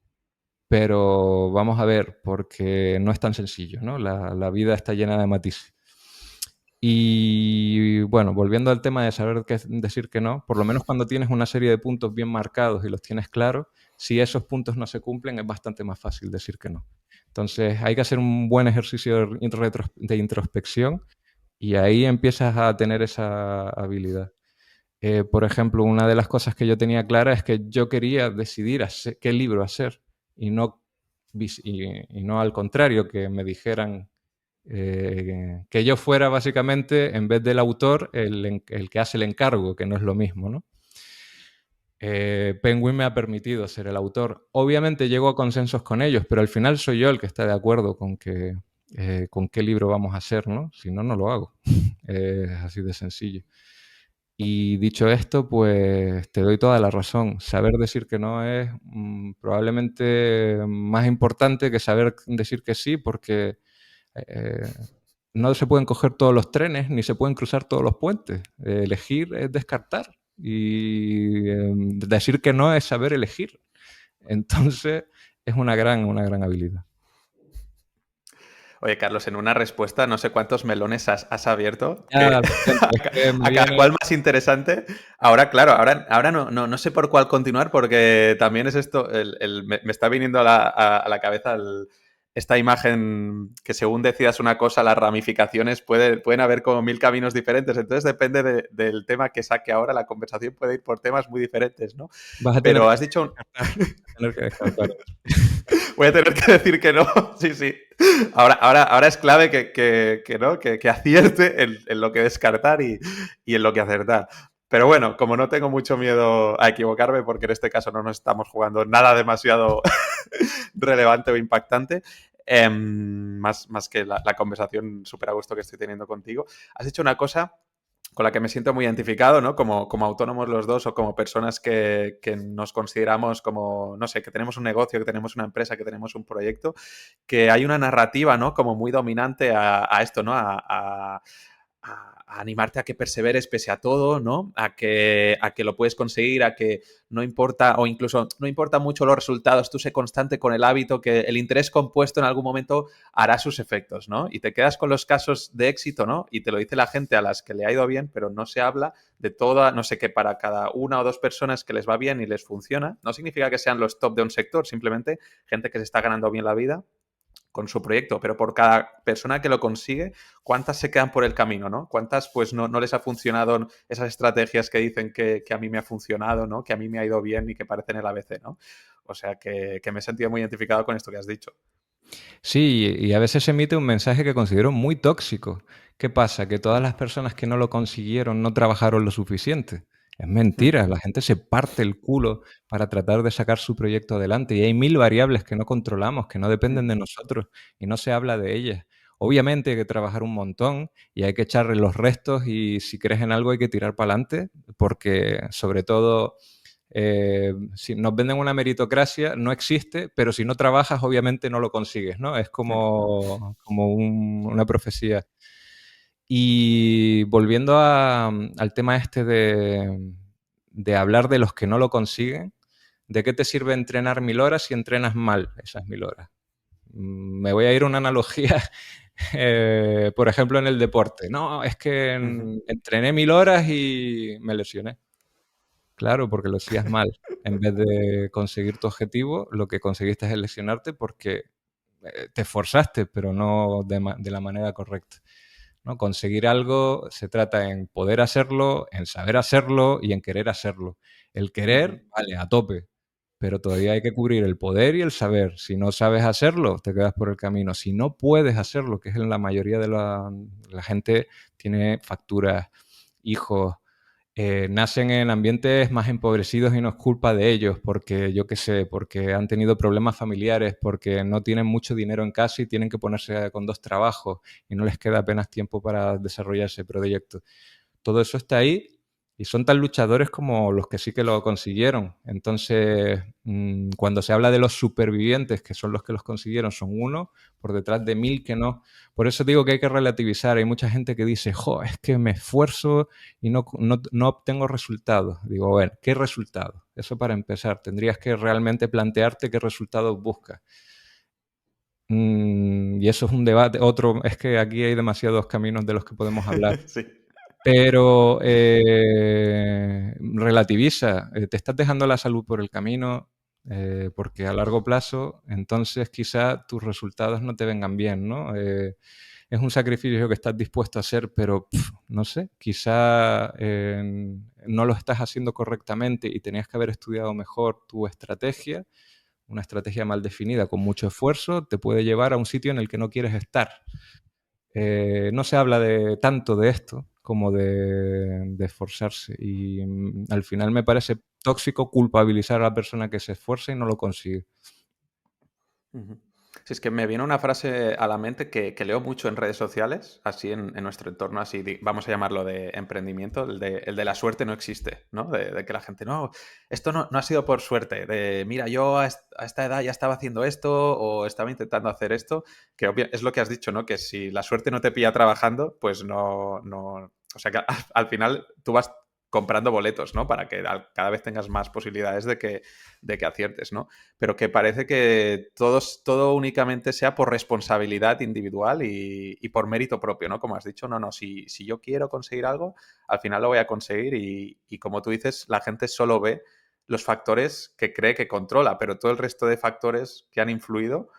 pero vamos a ver, porque no es tan sencillo, ¿no? La vida está llena de matices. Y bueno, volviendo al tema de saber qué decir que no, por lo menos cuando tienes una serie de puntos bien marcados y los tienes claros, si esos puntos no se cumplen es bastante más fácil decir que no. Entonces hay que hacer un buen ejercicio de introspección y ahí empiezas a tener esa habilidad. Por ejemplo, una de las cosas que yo tenía clara es que yo quería decidir qué libro hacer y no, y no al contrario, que me dijeran que yo fuera básicamente, en vez del autor, el que hace el encargo, que no es lo mismo, ¿no? Penguin me ha permitido ser el autor. Obviamente llego a consensos con ellos, pero al final soy yo el que está de acuerdo con qué libro vamos a hacer, ¿no? Si no, no lo hago. Es así de sencillo. Y dicho esto, pues te doy toda la razón. Saber decir que no es probablemente más importante que saber decir que sí, porque eh, no se pueden coger todos los trenes ni se pueden cruzar todos los puentes. Elegir es descartar y decir que no es saber elegir. Entonces es una gran habilidad. Oye, Carlos, en una respuesta, no sé cuántos melones has abierto, Ya, que lo siento, es que me a cada viene... cual más interesante. Ahora, claro, ahora no sé por cuál continuar, porque también es esto, me está viniendo a la cabeza esta imagen que según decidas una cosa, las ramificaciones pueden haber como 1000 caminos diferentes. Entonces depende del tema que saque ahora, la conversación puede ir por temas muy diferentes, ¿no? Vas a tener Pero que has dicho, descartar. Vas a tener que descartar. voy a tener que decir que no, sí, sí. Ahora es clave que no, que acierte en lo que descartar y en lo que acertar. Pero bueno, como no tengo mucho miedo a equivocarme, porque en este caso no nos estamos jugando nada demasiado relevante o impactante, más que la conversación súper a gusto que estoy teniendo contigo, has hecho una cosa con la que me siento muy identificado, ¿no? Como autónomos los dos o como personas que nos consideramos como, no sé, que tenemos un negocio, que tenemos una empresa, que tenemos un proyecto, que hay una narrativa, ¿no? Como muy dominante a esto, ¿no? A animarte a que perseveres pese a todo, ¿no? A que lo puedes conseguir, a que no importa, o incluso no importa mucho los resultados, tú sé constante con el hábito, que el interés compuesto en algún momento hará sus efectos, ¿no? Y te quedas con los casos de éxito, ¿no? Y te lo dice la gente a las que le ha ido bien, pero no se habla de toda, no sé qué, para cada una o dos personas que les va bien y les funciona, no significa que sean los top de un sector, simplemente gente que se está ganando bien la vida con su proyecto, pero por cada persona que lo consigue, ¿cuántas se quedan por el camino, ¿no? ¿Cuántas pues no les ha funcionado esas estrategias que dicen que a mí me ha funcionado, ¿no? Que a mí me ha ido bien y que parecen el ABC, ¿no? O sea que me he sentido muy identificado con esto que has dicho. Sí, y a veces se emite un mensaje que considero muy tóxico. ¿Qué pasa? Que todas las personas que no lo consiguieron no trabajaron lo suficiente. Es mentira, la gente se parte el culo para tratar de sacar su proyecto adelante y hay mil variables que no controlamos, que no dependen de nosotros y no se habla de ellas. Obviamente hay que trabajar un montón y hay que echarle los restos y si crees en algo hay que tirar para adelante porque sobre todo si nos venden una meritocracia, no existe, pero si no trabajas, obviamente no lo consigues, ¿no? Es como una profecía. Y volviendo al tema este de hablar de los que no lo consiguen, ¿de qué te sirve entrenar 1000 horas si entrenas mal esas 1000 horas? Me voy a ir a una analogía, por ejemplo, en el deporte. No, es que entrené 1000 horas y me lesioné. Claro, porque lo hacías mal. En vez de conseguir tu objetivo, lo que conseguiste es lesionarte porque te esforzaste, pero no de la manera correcta, ¿no? Conseguir algo se trata en poder hacerlo, en saber hacerlo y en querer hacerlo. El querer, vale, a tope, pero todavía hay que cubrir el poder y el saber. Si no sabes hacerlo, te quedas por el camino. Si no puedes hacerlo, que es en la mayoría de la gente, tiene facturas, hijos, nacen en ambientes más empobrecidos y no es culpa de ellos, porque yo qué sé, porque han tenido problemas familiares, porque no tienen mucho dinero en casa y tienen que ponerse con 2 trabajos y no les queda apenas tiempo para desarrollar ese proyecto. Todo eso está ahí y son tan luchadores como los que sí que lo consiguieron. Entonces, cuando se habla de los supervivientes, que son los que los consiguieron, son uno por detrás de 1000 que no. Por eso digo que hay que relativizar. Hay mucha gente que dice, jo, es que me esfuerzo y no obtengo resultados. Digo, bueno, ¿qué resultados? Eso para empezar. Tendrías que realmente plantearte qué resultados buscas. Y eso es un debate. Otro, es que aquí hay demasiados caminos de los que podemos hablar. Sí. Pero relativiza, te estás dejando la salud por el camino, porque a largo plazo, entonces quizá tus resultados no te vengan bien, ¿no? Es un sacrificio que estás dispuesto a hacer, pero no sé, quizá no lo estás haciendo correctamente y tenías que haber estudiado mejor tu estrategia. Una estrategia mal definida con mucho esfuerzo te puede llevar a un sitio en el que no quieres estar. No se habla tanto de esto como de esforzarse y al final me parece tóxico culpabilizar a la persona que se esfuerza y no lo consigue. Sí, es que me viene una frase a la mente que leo mucho en redes sociales, así en nuestro entorno, así vamos a llamarlo de emprendimiento, el de la suerte no existe, ¿no? De que la gente, no, esto no ha sido por suerte, de mira, yo a esta edad ya estaba haciendo esto o estaba intentando hacer esto, que es lo que has dicho, ¿no? Que si la suerte no te pilla trabajando, pues no, o sea que al final tú vas comprando boletos, ¿no? Para que cada vez tengas más posibilidades de que aciertes, ¿no? Pero que parece que todo únicamente sea por responsabilidad individual y por mérito propio, ¿no? Como has dicho, no, si yo quiero conseguir algo, al final lo voy a conseguir y como tú dices, la gente solo ve los factores que cree que controla, pero todo el resto de factores que han influido,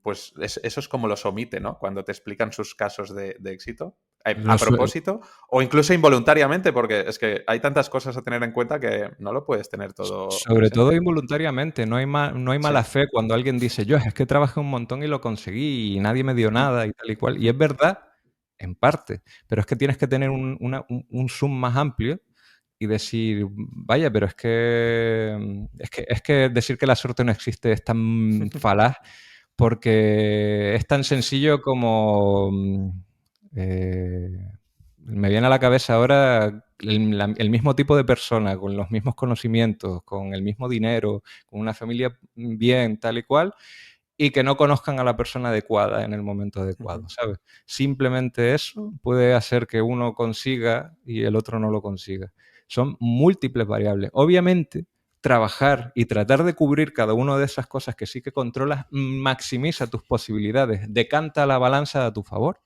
pues eso es como los omite, ¿no? Cuando te explican sus casos de éxito, a propósito o incluso involuntariamente, porque es que hay tantas cosas a tener en cuenta que no lo puedes tener todo Sobre todo presente. involuntariamente, no hay Sí. mala fe cuando alguien dice, yo es que trabajé un montón y lo conseguí y nadie me dio nada y tal y cual. Y es verdad, en parte, pero es que tienes que tener un zoom más amplio y decir, vaya, pero es que decir que la suerte no existe es tan falaz porque es tan sencillo como me viene a la cabeza ahora el mismo tipo de persona, con los mismos conocimientos, con el mismo dinero, con una familia bien, tal y cual, y que no conozcan a la persona adecuada en el momento adecuado, ¿sabes? Simplemente eso puede hacer que uno consiga y el otro no lo consiga. Son múltiples variables. Obviamente, trabajar y tratar de cubrir cada una de esas cosas que sí que controlas maximiza tus posibilidades, decanta la balanza a tu favor.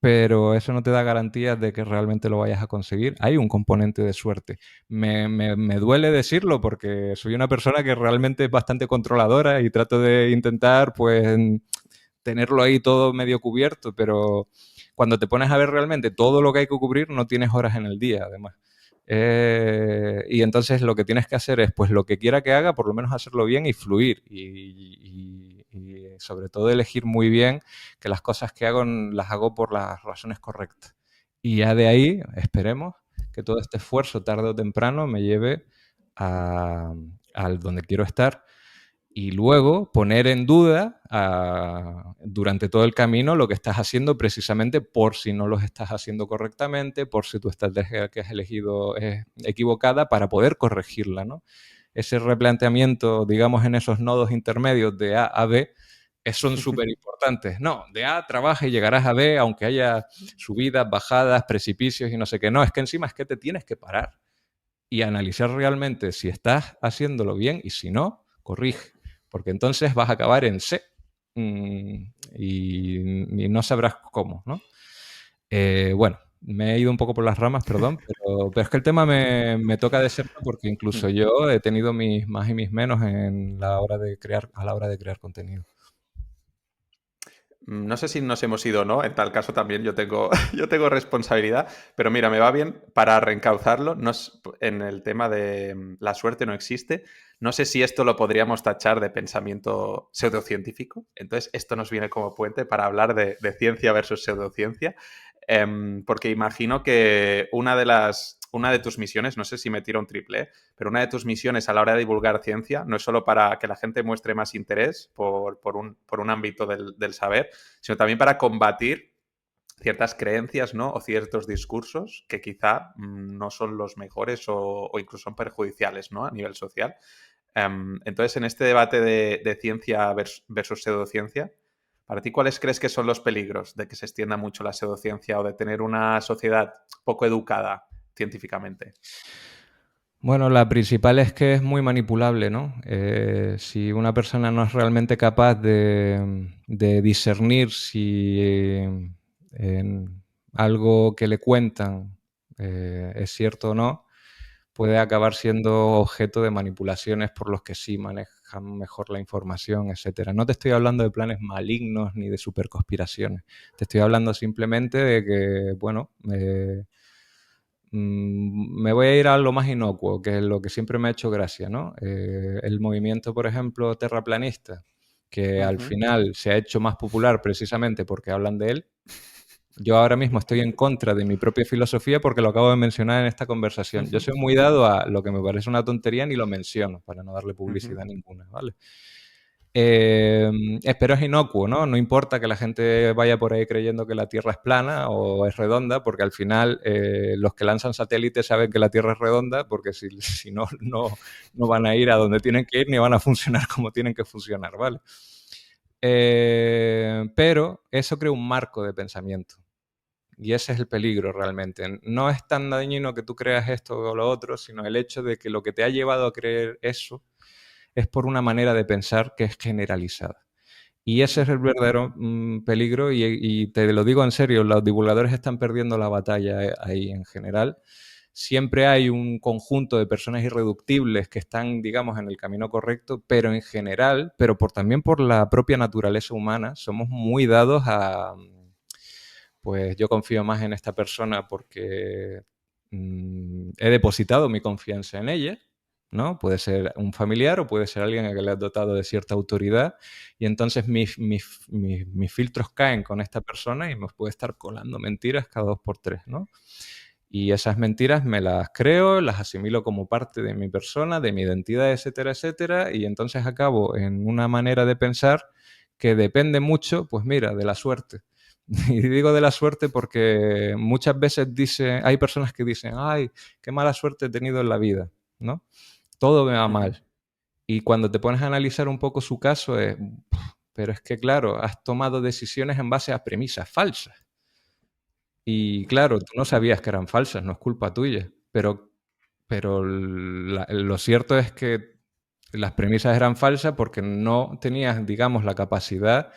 pero eso no te da garantías de que realmente lo vayas a conseguir. Hay un componente de suerte. Me duele decirlo porque soy una persona que realmente es bastante controladora y trato de intentar, pues, tenerlo ahí todo medio cubierto, pero cuando te pones a ver realmente todo lo que hay que cubrir, no tienes horas en el día, además. Y entonces lo que tienes que hacer es, pues lo que quiera que haga, por lo menos hacerlo bien y fluir. Y sobre todo elegir muy bien que las cosas que hago las hago por las razones correctas. Y ya de ahí, esperemos que todo este esfuerzo tarde o temprano me lleve a donde quiero estar y luego poner en duda durante todo el camino lo que estás haciendo precisamente por si no lo estás haciendo correctamente, por si tu estrategia que has elegido es equivocada para poder corregirla, ¿no? Ese replanteamiento, digamos, en esos nodos intermedios de A a B, son súper importantes. No, de A trabaja y llegarás a B, aunque haya subidas, bajadas, precipicios y no sé qué. No, es que encima es que te tienes que parar y analizar realmente si estás haciéndolo bien y si no, corrige, porque entonces vas a acabar en C y no sabrás cómo, ¿no? Bueno, me he ido un poco por las ramas, perdón, pero es que el tema me toca de cerca porque incluso yo he tenido mis más y mis menos en la hora de crear, a la hora de crear contenido. No sé si nos hemos ido o no, en tal caso también yo tengo, yo tengo responsabilidad, pero mira, me va bien para reencauzarlo en el tema de la suerte no existe. No sé si esto lo podríamos tachar de pensamiento pseudocientífico, entonces esto nos viene como puente para hablar de ciencia versus pseudociencia, porque imagino que una de tus misiones, no sé si me tiro un triple, pero una de tus misiones a la hora de divulgar ciencia no es solo para que la gente muestre más interés por un ámbito del saber, sino también para combatir ciertas creencias, ¿no? O ciertos discursos que quizá no son los mejores o incluso son perjudiciales, ¿no? A nivel social. Entonces, en este debate de ciencia versus pseudociencia, ¿para ti cuáles crees que son los peligros de que se extienda mucho la pseudociencia o de tener una sociedad poco educada científicamente? Bueno, la principal es que es muy manipulable, ¿no? Si una persona no es realmente capaz de discernir si algo que le cuentan es cierto o no, puede acabar siendo objeto de manipulaciones por los que sí manejan mejor la información, etcétera. No te estoy hablando de planes malignos ni de superconspiraciones. Te estoy hablando simplemente de que, bueno, me voy a ir a lo más inocuo, que es lo que siempre me ha hecho gracia, ¿no? El movimiento, por ejemplo, terraplanista, que al Ujú. final se ha hecho más popular precisamente porque hablan de él. Yo ahora mismo estoy en contra de mi propia filosofía porque lo acabo de mencionar en esta conversación. Yo Ujú. soy muy dado a lo que me parece una tontería ni lo menciono para no darle Ujú. publicidad ninguna, ¿vale? Pero es inocuo, ¿no? No importa que la gente vaya por ahí creyendo que la Tierra es plana o es redonda, porque al final los que lanzan satélites saben que la Tierra es redonda, porque si no, no van a ir a donde tienen que ir ni van a funcionar como tienen que funcionar, ¿vale? Pero eso crea un marco de pensamiento. Y ese es el peligro realmente. No es tan dañino que tú creas esto o lo otro, sino el hecho de que lo que te ha llevado a creer eso es por una manera de pensar que es generalizada. Y ese es el verdadero peligro y te lo digo en serio, los divulgadores están perdiendo la batalla ahí en general. Siempre hay un conjunto de personas irreductibles que están, digamos, en el camino correcto, pero en general, pero también por la propia naturaleza humana, somos muy dados a, pues yo confío más en esta persona porque he depositado mi confianza en ella, ¿no? Puede ser un familiar o puede ser alguien a que le has dotado de cierta autoridad y entonces mis filtros caen con esta persona y me puede estar colando mentiras cada dos por tres, ¿no? Y esas mentiras me las creo, las asimilo como parte de mi persona, de mi identidad, etcétera, etcétera, y entonces acabo en una manera de pensar que depende mucho, pues mira, de la suerte. Y digo de la suerte porque muchas veces hay personas que dicen, ay, qué mala suerte he tenido en la vida, ¿no? Todo me va Ujú. mal. Y cuando te pones a analizar un poco su caso es, pero es que claro, has tomado decisiones en base a premisas falsas. Y claro, tú no sabías que eran falsas, no es culpa tuya, pero lo cierto es que las premisas eran falsas porque no tenías, digamos, la capacidad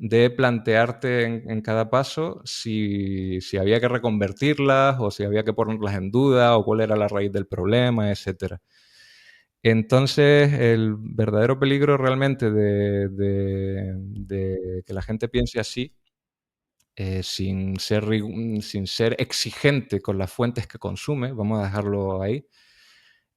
de plantearte en cada paso si había que reconvertirlas o si había que ponerlas en duda o cuál era la raíz del problema, etcétera. Entonces, el verdadero peligro realmente de que la gente piense así, sin ser exigente con las fuentes que consume, vamos a dejarlo ahí,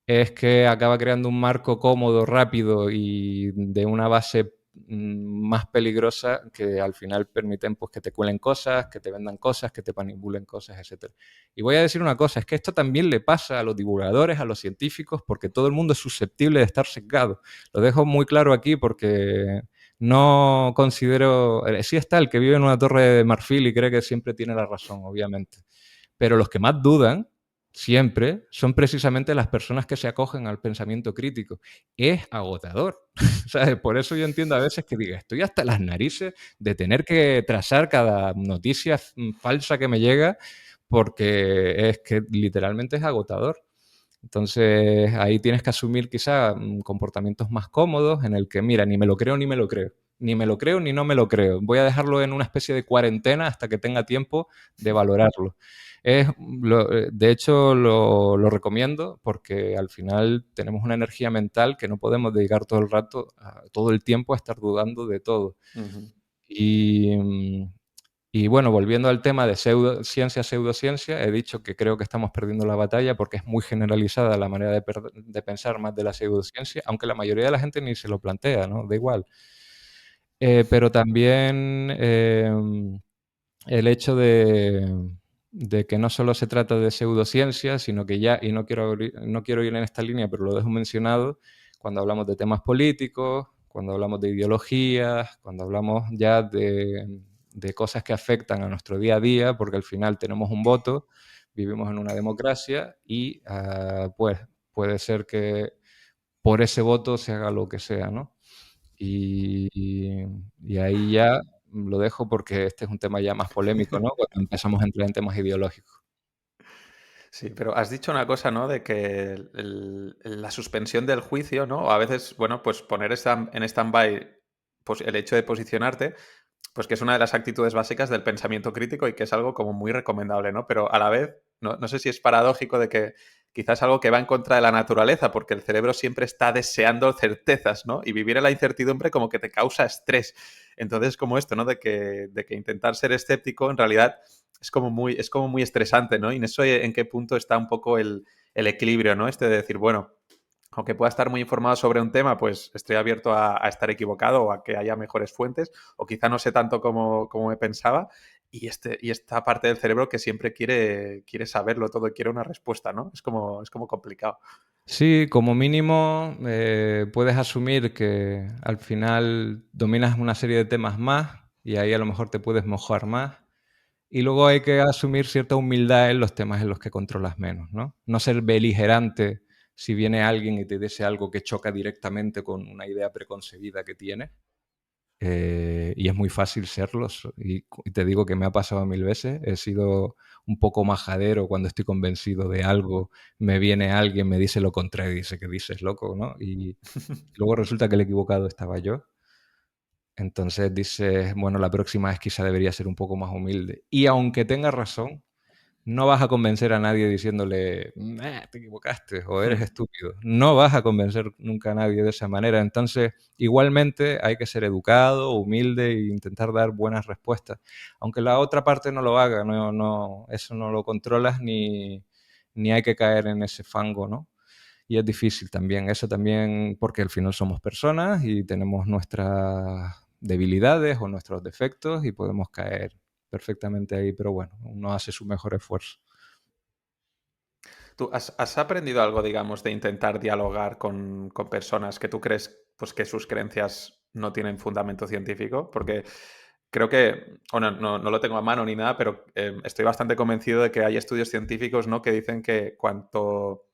es que acaba creando un marco cómodo, rápido y de una base más peligrosa que al final permiten pues, que te cuelen cosas, que te vendan cosas, que te manipulen cosas, etc. Y voy a decir una cosa, es que esto también le pasa a los divulgadores, a los científicos, porque todo el mundo es susceptible de estar sesgado. Lo dejo muy claro aquí porque no considero... Sí está el que vive en una torre de marfil y cree que siempre tiene la razón, obviamente. Pero los que más dudan siempre son precisamente las personas que se acogen al pensamiento crítico. Es agotador. ¿Sabes? Por eso yo entiendo a veces que diga, estoy hasta las narices de tener que trazar cada noticia falsa que me llega, porque es que literalmente es agotador. Entonces ahí tienes que asumir quizá comportamientos más cómodos en el que, mira, ni me lo creo ni me lo creo. Ni me lo creo ni no me lo creo. Voy a dejarlo en una especie de cuarentena hasta que tenga tiempo de valorarlo. De hecho, lo recomiendo porque al final tenemos una energía mental que no podemos dedicar todo el rato, todo el tiempo a estar dudando de todo. Ujú. Y, y bueno, volviendo al tema de pseudociencia, he dicho que creo que estamos perdiendo la batalla porque es muy generalizada la manera de pensar más de la pseudociencia, aunque la mayoría de la gente ni se lo plantea, ¿no? Da igual. Pero también el hecho de que no solo se trata de pseudociencia, sino que ya, y no quiero ir en esta línea, pero lo dejo mencionado, cuando hablamos de temas políticos, cuando hablamos de ideologías, cuando hablamos ya de cosas que afectan a nuestro día a día, porque al final tenemos un voto, vivimos en una democracia y pues puede ser que por ese voto se haga lo que sea, ¿no? Y ahí ya lo dejo porque este es un tema ya más polémico, ¿no? Cuando empezamos a entrar en temas ideológicos. Sí, pero has dicho una cosa, ¿no? De que la suspensión del juicio, ¿no? O a veces, bueno, pues poner en stand-by pues, el hecho de posicionarte, pues que es una de las actitudes básicas del pensamiento crítico y que es algo como muy recomendable, ¿no? Pero a la vez, no sé si es paradójico de que quizás algo que va en contra de la naturaleza, porque el cerebro siempre está deseando certezas, ¿no? Y vivir en la incertidumbre como que te causa estrés. Entonces, como esto, ¿no? De que intentar ser escéptico en realidad es como muy estresante, ¿no? Y en eso en qué punto está un poco el equilibrio, ¿no? Este de decir, bueno, aunque pueda estar muy informado sobre un tema, pues estoy abierto a estar equivocado o a que haya mejores fuentes, o quizá no sé tanto como me pensaba, y esta parte del cerebro que siempre quiere saberlo todo, quiere una respuesta, ¿no? Es como complicado. Sí, como mínimo puedes asumir que al final dominas una serie de temas más y ahí a lo mejor te puedes mojar más. Y luego hay que asumir cierta humildad en los temas en los que controlas menos, ¿no? No ser beligerante si viene alguien y te dice algo que choca directamente con una idea preconcebida que tienes. Y es muy fácil serlo. Y te digo que me ha pasado 1000 veces. He sido un poco majadero cuando estoy convencido de algo. Me viene alguien, me dice lo contrario y dice que dices loco, ¿no? Y luego resulta que el equivocado estaba yo. Entonces dices, bueno, la próxima vez quizá debería ser un poco más humilde. Y aunque tenga razón, no vas a convencer a nadie diciéndole, te equivocaste o eres estúpido. No vas a convencer nunca a nadie de esa manera. Entonces, igualmente hay que ser educado, humilde e intentar dar buenas respuestas. Aunque la otra parte no lo haga, eso no lo controlas ni hay que caer en ese fango, ¿no? Y es difícil también, eso también, porque al final somos personas y tenemos nuestras debilidades o nuestros defectos y podemos caer perfectamente ahí, pero bueno, uno hace su mejor esfuerzo. ¿Tú has aprendido algo, digamos, de intentar dialogar con personas que tú crees pues, que sus creencias no tienen fundamento científico? Porque creo que, o no lo tengo a mano ni nada, pero estoy bastante convencido de que hay estudios científicos, ¿no? Que dicen que cuanto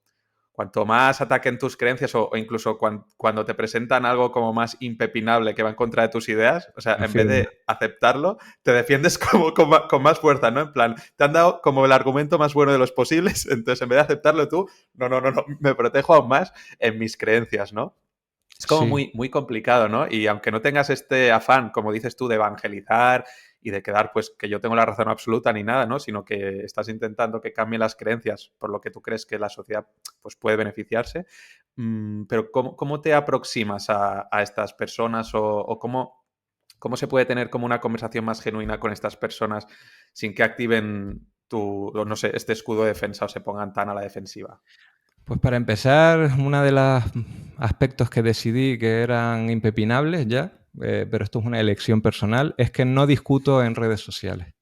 más ataquen tus creencias o incluso cuando te presentan algo como más impepinable que va en contra de tus ideas, o sea, en vez Afirmo. de aceptarlo, te defiendes como con más fuerza, ¿no? En plan, te han dado como el argumento más bueno de los posibles, entonces en vez de aceptarlo tú, no, me protejo aún más en mis creencias, ¿no? Es como Sí. muy, muy complicado, ¿no? Y aunque no tengas este afán, como dices tú, de evangelizar y de quedar, pues, que yo tengo la razón absoluta ni nada, ¿no? Sino que estás intentando que cambien las creencias por lo que tú crees que la sociedad, pues, puede beneficiarse. Pero ¿cómo te aproximas a estas personas o cómo se puede tener como una conversación más genuina con estas personas sin que activen o no sé, este escudo de defensa o se pongan tan a la defensiva? Pues para empezar, uno de los aspectos que decidí que eran impepinables ya, pero esto es una elección personal, es que no discuto en redes sociales.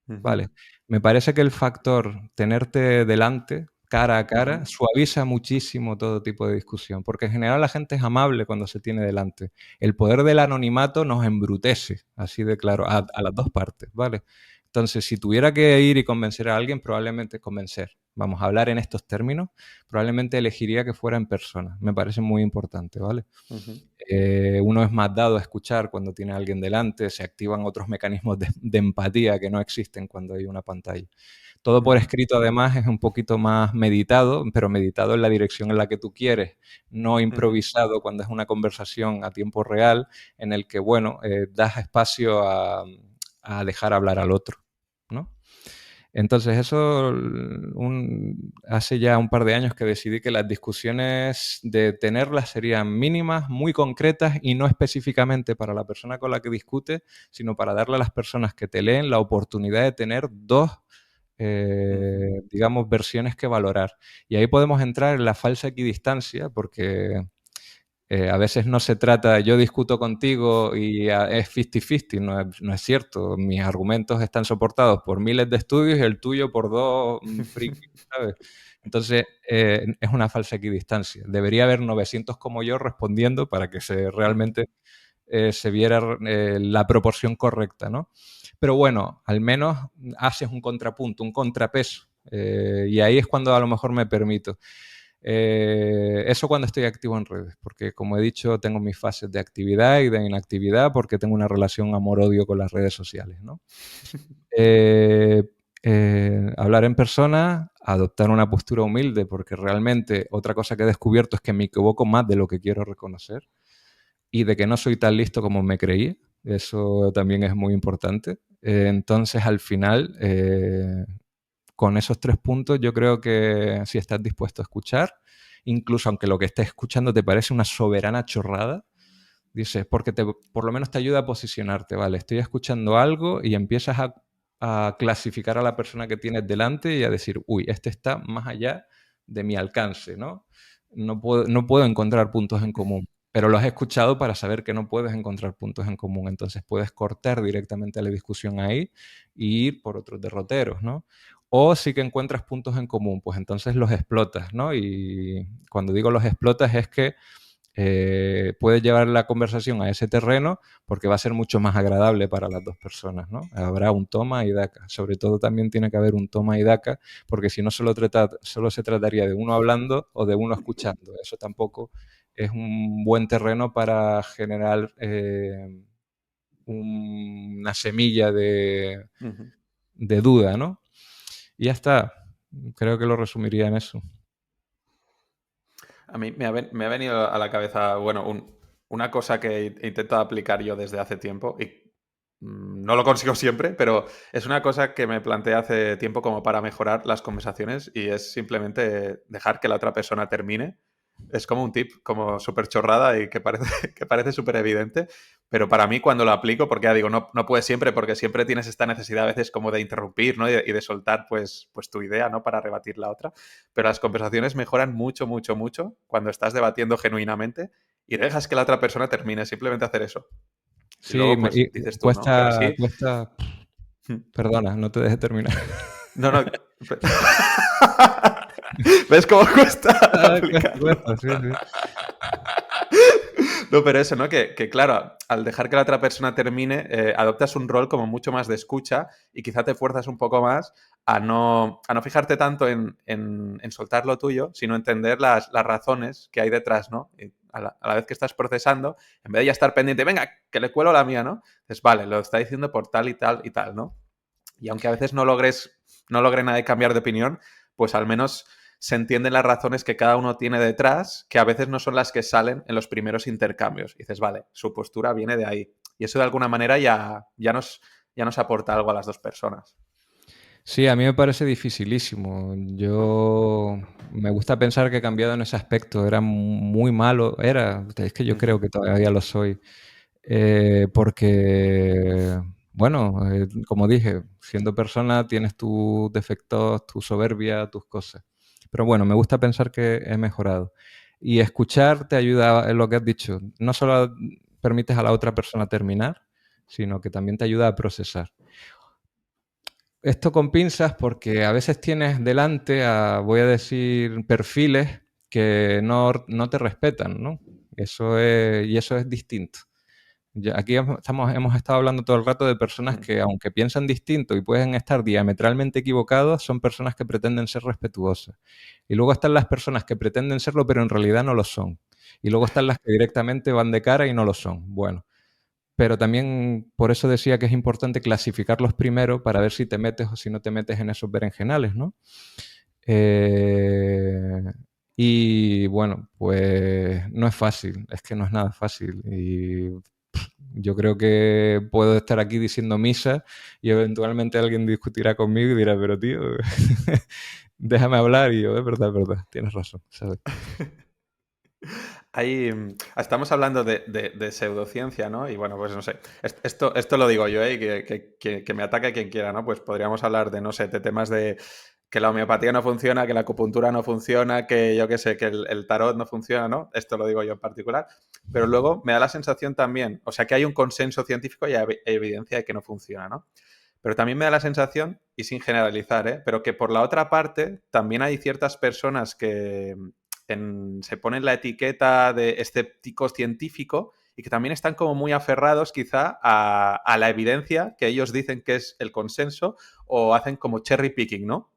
Ujú, Vale, me parece que el factor tenerte delante, cara a ujú, cara, suaviza muchísimo todo tipo de discusión, porque en general la gente es amable cuando se tiene delante. El poder del anonimato nos embrutece, así de claro, a las dos partes, ¿vale? Entonces, si tuviera que ir y convencer a alguien, probablemente convencer, vamos a hablar en estos términos, probablemente elegiría que fuera en persona. Me parece muy importante, ¿vale? ujú, Uno es más dado a escuchar cuando tiene a alguien delante, se activan otros mecanismos de empatía que no existen cuando hay una pantalla. Todo por ujú, escrito, además, es un poquito más meditado, pero meditado en la dirección en la que tú quieres, no ujú, improvisado cuando es una conversación a tiempo real en el que, bueno, das espacio a dejar hablar al otro, ¿no? Entonces, eso hace ya un par de años que decidí que las discusiones de tenerlas serían mínimas, muy concretas y no específicamente para la persona con la que discute, sino para darle a las personas que te leen la oportunidad de tener dos, ujú, digamos, versiones que valorar. Y ahí podemos entrar en la falsa equidistancia, porque a veces no se trata, yo discuto contigo y es 50-50, no es cierto. Mis argumentos están soportados por miles de estudios y el tuyo por dos frikis, ¿sabes? Entonces, es una falsa equidistancia. Debería haber 900 como yo respondiendo para que ujú, realmente se viera la proporción correcta, ¿no? Pero bueno, al menos haces un contrapunto, un contrapeso. Y ahí es cuando a lo mejor me permito. Eso cuando estoy activo en redes, porque como he dicho, tengo mis fases de actividad y de inactividad porque tengo una relación amor-odio con las redes sociales, ¿no? Eh, Hablar en persona, adoptar una postura humilde, porque realmente otra cosa que he descubierto es que me equivoco más de lo que quiero reconocer y de que no soy tan listo como me creí. Eso también es muy importante. Entonces, al final, con esos 3 puntos, yo creo que si estás dispuesto a escuchar, incluso aunque lo que estés escuchando te parece una soberana chorrada, dices, porque por lo menos te ayuda a posicionarte, ¿vale? Estoy escuchando algo y empiezas a clasificar a la persona que tienes delante y a decir, uy, este está más allá de mi alcance, ¿no? No puedo encontrar puntos en común, pero lo has escuchado para saber que no puedes encontrar puntos en común, entonces puedes cortar directamente la discusión ahí y ir por otros derroteros, ¿no? O sí que encuentras puntos en común, pues entonces los explotas, ¿no? Y cuando digo los explotas es que puedes llevar la conversación a ese terreno porque va a ser mucho más agradable para las dos personas, ¿no? Habrá un toma y daca. Sobre todo también tiene que haber un toma y daca, porque si no solo se trataría de uno hablando o de uno escuchando. Eso tampoco es un buen terreno para generar una semilla ujú. de duda, ¿no? Y ya está. Creo que lo resumiría en eso. A mí me ha venido a la cabeza, bueno, una cosa que he intentado aplicar yo desde hace tiempo y no lo consigo siempre, pero es una cosa que me planteé hace tiempo como para mejorar las conversaciones y es simplemente dejar que la otra persona termine. Es como un tip, como súper chorrada y que parece, que parece súper evidente, pero para mí cuando lo aplico, porque ya digo, no puedes siempre, porque siempre tienes esta necesidad a veces como de interrumpir, ¿no? Y de soltar pues tu idea, ¿no? Para rebatir la otra, pero las conversaciones mejoran mucho, mucho, mucho cuando estás debatiendo genuinamente y dejas que la otra persona termine, simplemente hacer eso. Y Sí, luego, pues dices tú, ¿no? Que cuesta, así. cuesta. Perdona, no te dejes terminar. No, no. ¿Ves cómo cuesta Ah, cuesta, aplicarlo? cuesta, sí, sí. No, pero eso, ¿no? Que claro, al dejar que la otra persona termine, adoptas un rol como mucho más de escucha y quizá te fuerzas un poco más a no fijarte tanto en soltar lo tuyo, sino entender las razones que hay detrás, ¿no? Y a la vez que estás procesando, en vez de ya estar pendiente, venga, que le cuelo la mía, ¿no? Dices, vale, lo está diciendo por tal y tal, ¿no? Y aunque a veces no logre nadie cambiar de opinión, pues al menos se entienden las razones que cada uno tiene detrás, que a veces no son las que salen en los primeros intercambios. Y dices, vale, su postura viene de ahí. Y eso de alguna manera ya nos aporta algo a las dos personas. Sí, a mí me parece dificilísimo. Yo me gusta pensar que he cambiado en ese aspecto. Era muy malo, es que yo creo Ujú, que todavía lo soy. Porque, bueno, como dije, siendo persona tienes tus defectos, tu soberbia, tus cosas. Pero bueno, me gusta pensar que he mejorado. Y escuchar te ayuda en lo que has dicho. No solo permites a la otra persona terminar, sino que también te ayuda a procesar. Esto con pinzas porque a veces tienes delante a, voy a decir, perfiles que no te respetan, ¿no? Y eso es distinto. Aquí hemos estado hablando todo el rato de personas ujú. que, aunque piensan distinto y pueden estar diametralmente equivocados, son personas que pretenden ser respetuosas. Y luego están las personas que pretenden serlo, pero en realidad no lo son. Y luego están las que directamente van de cara y no lo son. Bueno, pero también por eso decía que es importante clasificarlos primero para ver si te metes o si no te metes en esos berenjenales, ¿no? Eh, y bueno, pues no es fácil, es que no es nada fácil. Y yo creo que puedo estar aquí diciendo misa y eventualmente alguien discutirá conmigo y dirá, pero tío, déjame hablar. Y yo, es verdad, tienes razón, ¿sabes? Estamos hablando de pseudociencia, ¿no? Y bueno, pues no sé. Esto lo digo yo, ¿eh? Que me ataque quien quiera, ¿no? Pues podríamos hablar de, no sé, de temas de que la homeopatía no funciona, que la acupuntura no funciona, que yo qué sé, que el tarot no funciona, ¿no? Esto lo digo yo en particular. Pero luego me da la sensación también, o sea, que hay un consenso científico y hay evidencia de que no funciona, ¿no? Pero también me da la sensación, y sin generalizar, pero que por la otra parte también hay ciertas personas que se ponen la etiqueta de escéptico científico y que también están como muy aferrados quizá a la evidencia que ellos dicen que es el consenso o hacen como cherry picking, ¿no?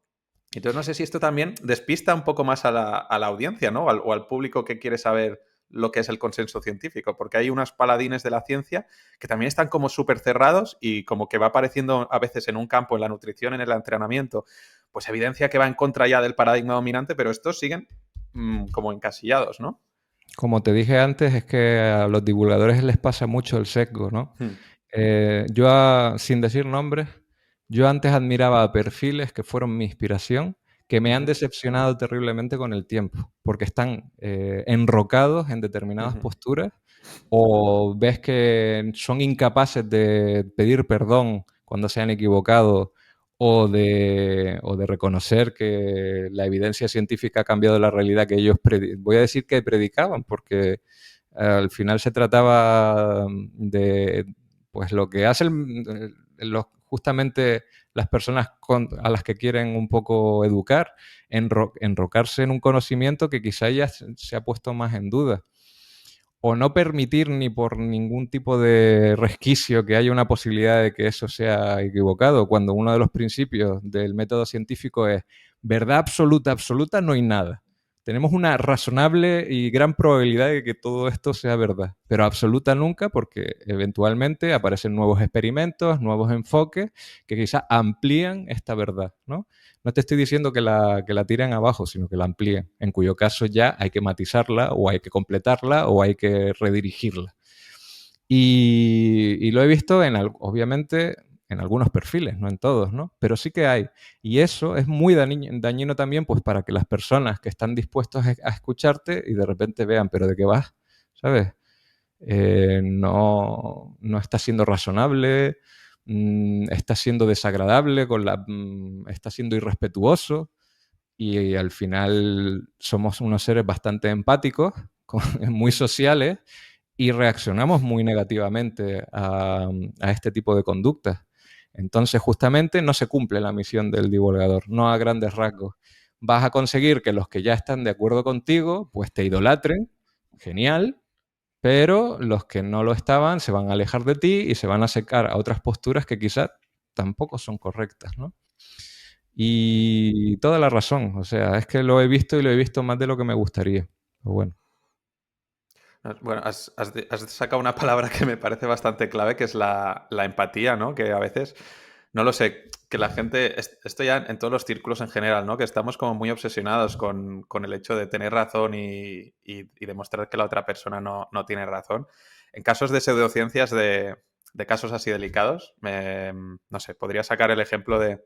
Entonces no sé si esto también despista un poco más a la audiencia, ¿no? O al público que quiere saber lo que es el consenso científico, porque hay unos paladines de la ciencia que también están como súper cerrados y como que va apareciendo a veces en un campo, en la nutrición, en el entrenamiento, pues evidencia que va en contra ya del paradigma dominante, pero estos siguen como encasillados, ¿no? Como te dije antes, es que a los divulgadores les pasa mucho el sesgo, ¿no? Hmm. Sin decir nombres, yo antes admiraba a perfiles que fueron mi inspiración, que me han Ujú, decepcionado terriblemente con el tiempo, porque están enrocados en determinadas ujú, posturas o ves que son incapaces de pedir perdón cuando se han equivocado o de reconocer que la evidencia científica ha cambiado la realidad que ellos, voy a decir que predicaban, porque al final se trataba de pues lo que hacen justamente las personas a las que quieren un poco educar, enrocarse en un conocimiento que quizá ya se ha puesto más en duda o no permitir ni por ningún tipo de resquicio que haya una posibilidad de que eso sea equivocado, cuando uno de los principios del método científico es verdad absoluta, absoluta no hay nada. Tenemos una razonable y gran probabilidad de que todo esto sea verdad, pero absoluta nunca porque eventualmente aparecen nuevos experimentos, nuevos enfoques que quizás amplían esta verdad, ¿no? No te estoy diciendo que la tiren abajo, sino que la amplíen, en cuyo caso ya hay que matizarla o hay que completarla o hay que redirigirla. Y lo he visto obviamente en algunos perfiles, no en todos, ¿no? Pero sí que hay. Y eso es muy dañino también pues para que las personas que están dispuestos a escucharte y de repente vean, pero ¿de qué vas? ¿Sabes? No está siendo razonable, está siendo desagradable, está siendo irrespetuoso y al final somos unos seres bastante empáticos, muy sociales y reaccionamos muy negativamente a este tipo de conductas. Entonces, justamente no se cumple la misión del divulgador, no a grandes rasgos. Vas a conseguir que los que ya están de acuerdo contigo, pues te idolatren, genial, pero los que no lo estaban se van a alejar de ti y se van a acercar a otras posturas que quizás tampoco son correctas, ¿no? Y toda la razón, o sea, es que lo he visto y lo he visto más de lo que me gustaría. Pero bueno, Bueno, has sacado una palabra que me parece bastante clave, que es la empatía, ¿no? Que a veces, no lo sé, que la gente, esto ya en todos los círculos en general, ¿no? Que estamos como muy obsesionados con el hecho de tener razón y demostrar que la otra persona no tiene razón. En casos de pseudociencias, de casos así delicados, no sé, podría sacar el ejemplo de,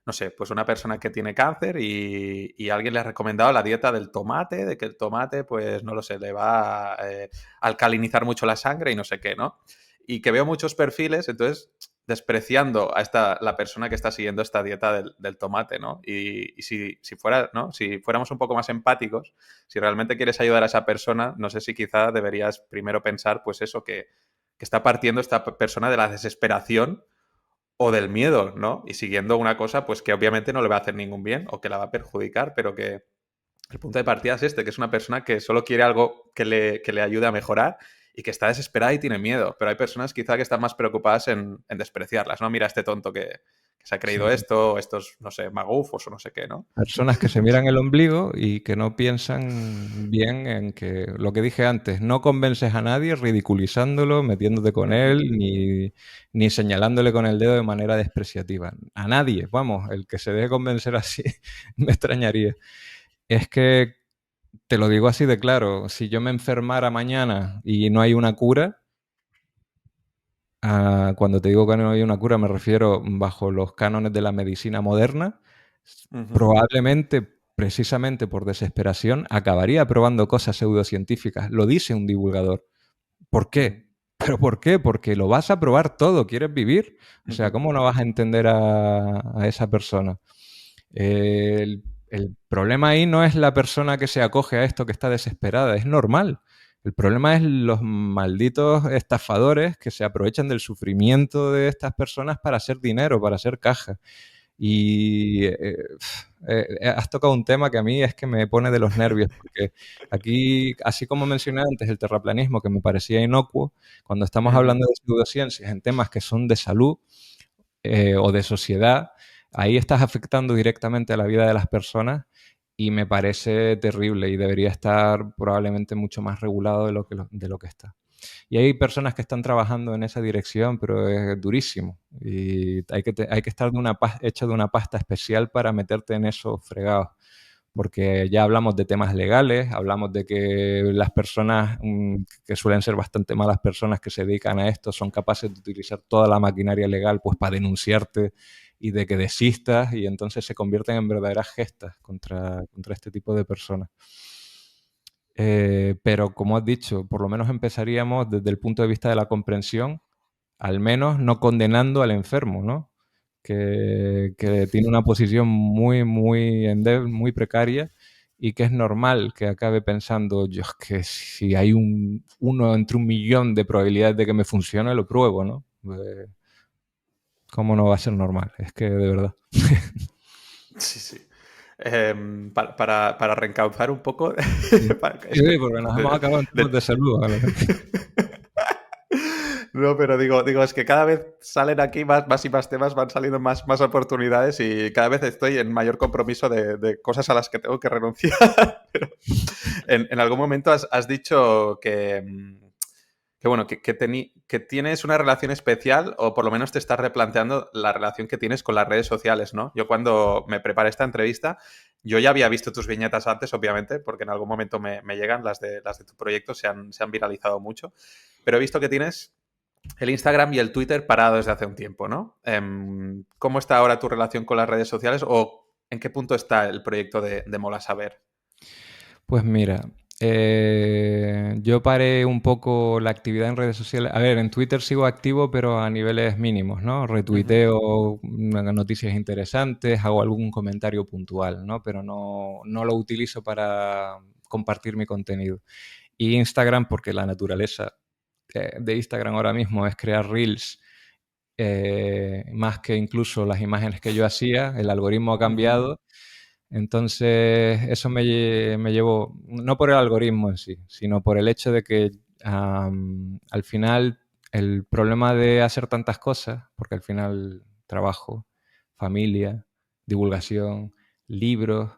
no sé, pues una persona que tiene cáncer y alguien le ha recomendado la dieta del tomate, de que el tomate, pues no lo sé, le va a alcalinizar mucho la sangre y no sé qué, ¿no? Y que veo muchos perfiles, entonces despreciando a la persona que está siguiendo esta dieta del tomate, ¿no? Y si fuera, ¿no? Si fuéramos un poco más empáticos, si realmente quieres ayudar a esa persona, no sé si quizá deberías primero pensar, pues eso, que está partiendo esta persona de la desesperación o del miedo, ¿no? Y siguiendo una cosa, pues que obviamente no le va a hacer ningún bien o que la va a perjudicar, pero que el punto de partida es este, que es una persona que solo quiere algo que le ayude a mejorar y que está desesperada y tiene miedo. Pero hay personas quizá que están más preocupadas en despreciarlas, ¿no? Mira este tonto que se ha Sí. creído esto, estos, no sé, magufos o no sé qué, ¿no? Personas que se miran el ombligo y que no piensan bien en que lo que dije antes, no convences a nadie ridiculizándolo, metiéndote con Ujú. él, ni señalándole con el dedo de manera despreciativa. A nadie, vamos, el que se deje convencer así me extrañaría. Es que te lo digo así de claro, si yo me enfermara mañana y no hay una cura, cuando te digo que no hay una cura me refiero bajo los cánones de la medicina moderna, Ujú. probablemente, precisamente por desesperación, acabaría probando cosas pseudocientíficas. Lo dice un divulgador. ¿Por Ujú. qué? ¿Pero por qué? Porque lo vas a probar todo, ¿quieres vivir? O sea, Ujú. ¿cómo no vas a entender a esa persona? El problema ahí no es la persona que se acoge a esto que está desesperada, es normal. El problema es los malditos estafadores que se aprovechan del sufrimiento de estas personas para hacer dinero, para hacer caja. Y has tocado un tema que a mí es que me pone de los nervios, porque aquí, así como mencioné antes el terraplanismo, que me parecía inocuo, cuando estamos Ujú. hablando de pseudociencias en temas que son de salud o de sociedad, ahí estás afectando directamente a la vida de las personas y me parece terrible y debería estar probablemente mucho más regulado de lo que está. Y hay personas que están trabajando en esa dirección, pero es durísimo. Y hay que estar hecho de una pasta especial para meterte en esos fregados. Porque ya hablamos de temas legales, hablamos de que las personas que suelen ser bastante malas personas que se dedican a esto son capaces de utilizar toda la maquinaria legal pues para denunciarte y de que desistas y entonces se convierten en verdaderas gestas contra este tipo de personas. Pero como has dicho, por lo menos empezaríamos desde el punto de vista de la comprensión, al menos no condenando al enfermo, ¿no? Que tiene una posición muy muy precaria y que es normal que acabe pensando, yo es que si hay uno entre 1 millón de probabilidades de que me funcione, lo pruebo, ¿no? ¿Cómo no va a ser normal? Es que de verdad. Sí, sí. Para reencauzar un poco, Sí, es sí, que porque nos hemos acabado en temas de salud. No, pero digo, es que cada vez salen aquí más y más temas, van saliendo más oportunidades y cada vez estoy en mayor compromiso de cosas a las que tengo que renunciar. Pero en algún momento has dicho que bueno, que tienes una relación especial o por lo menos te estás replanteando la relación que tienes con las redes sociales, ¿no? Yo cuando me preparé esta entrevista, yo ya había visto tus viñetas antes, obviamente, porque en algún momento me llegan, las de tu proyecto se han viralizado mucho, pero he visto que tienes el Instagram y el Twitter parado desde hace un tiempo, ¿no? ¿Cómo está ahora tu relación con las redes sociales o en qué punto está el proyecto de Mola Saber? Pues mira, yo paré un poco la actividad en redes sociales. A ver, en Twitter sigo activo, pero a niveles mínimos, ¿no? Ujú. Retuiteo noticias interesantes, hago algún comentario puntual, ¿no? Pero no lo utilizo para compartir mi contenido. Y Instagram, porque la naturaleza de Instagram ahora mismo es crear reels más que incluso las imágenes que yo hacía, el algoritmo ha Ujú. cambiado. Entonces, eso me llevó, no por el algoritmo en sí, sino por el hecho de que al final el problema de hacer tantas cosas, porque al final trabajo, familia, divulgación, libros,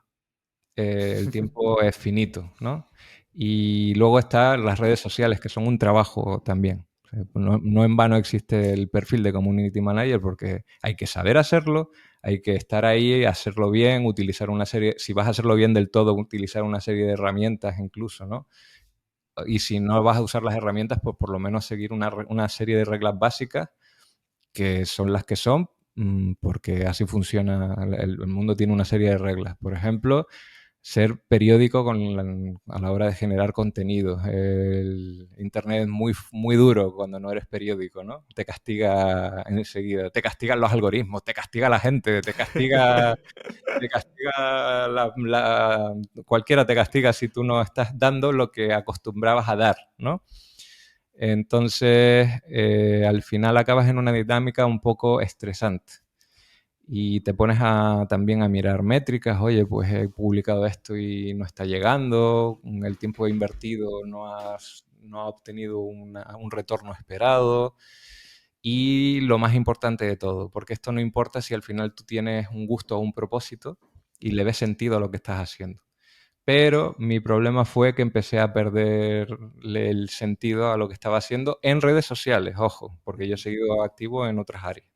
el tiempo es finito, ¿no? Y luego están las redes sociales, que son un trabajo también. No en vano existe el perfil de Community Manager porque hay que saber hacerlo, hay que estar ahí, hacerlo bien, utilizar una serie, si vas a hacerlo bien del todo, utilizar una serie de herramientas incluso, ¿no? Y si no vas a usar las herramientas, pues por lo menos seguir una serie de reglas básicas que son las que son, porque así funciona, el mundo tiene una serie de reglas. Por ejemplo, ser periódico a la hora de generar contenido. El Internet es muy, muy duro cuando no eres periódico, ¿no? Te castiga enseguida, te castigan los algoritmos, te castiga la gente, te castiga cualquiera te castiga si tú no estás dando lo que acostumbrabas a dar, ¿no? Entonces, al final acabas en una dinámica un poco estresante y te pones también a mirar métricas. Oye, pues he publicado esto y no está llegando, el tiempo invertido no ha obtenido un retorno esperado. Y lo más importante de todo, porque esto no importa si al final tú tienes un gusto o un propósito y le ves sentido a lo que estás haciendo. Pero mi problema fue que empecé a perderle el sentido a lo que estaba haciendo en redes sociales, ojo, porque yo he seguido activo en otras áreas.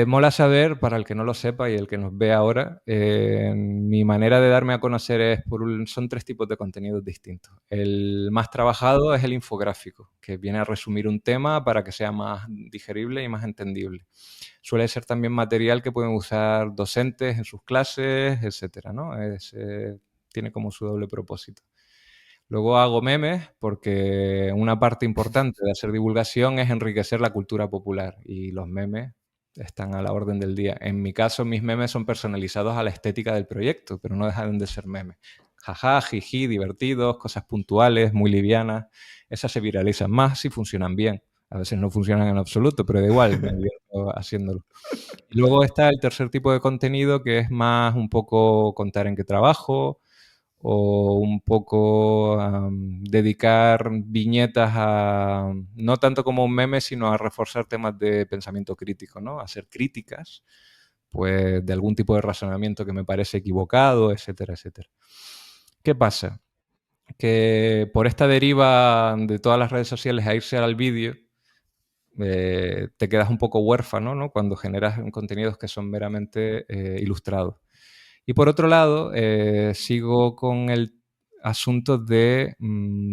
Mola saber, para el que no lo sepa y el que nos ve ahora, mi manera de darme a conocer son 3 tipos de contenidos distintos. El más trabajado es el infográfico, que viene a resumir un tema para que sea más digerible y más entendible. Suele ser también material que pueden usar docentes en sus clases, etcétera, ¿no? Tiene como su doble propósito. Luego hago memes porque una parte importante de hacer divulgación es enriquecer la cultura popular y los memes están a la orden del día. En mi caso, mis memes son personalizados a la estética del proyecto, pero no dejan de ser memes. Jaja, jiji, divertidos, cosas puntuales, muy livianas. Esas se viralizan más si funcionan bien. A veces no funcionan en absoluto, pero da igual, me divierto haciéndolo. Y luego está el tercer tipo de contenido que es más un poco contar en qué trabajo, o un poco dedicar viñetas no tanto como un meme, sino a reforzar temas de pensamiento crítico, ¿no? Hacer críticas, pues, de algún tipo de razonamiento que me parece equivocado, etcétera, etcétera. ¿Qué pasa? Que por esta deriva de todas las redes sociales a irse al vídeo, te quedas un poco huérfano, ¿no? Cuando generas contenidos que son meramente ilustrados. Y por otro lado, sigo con el asunto de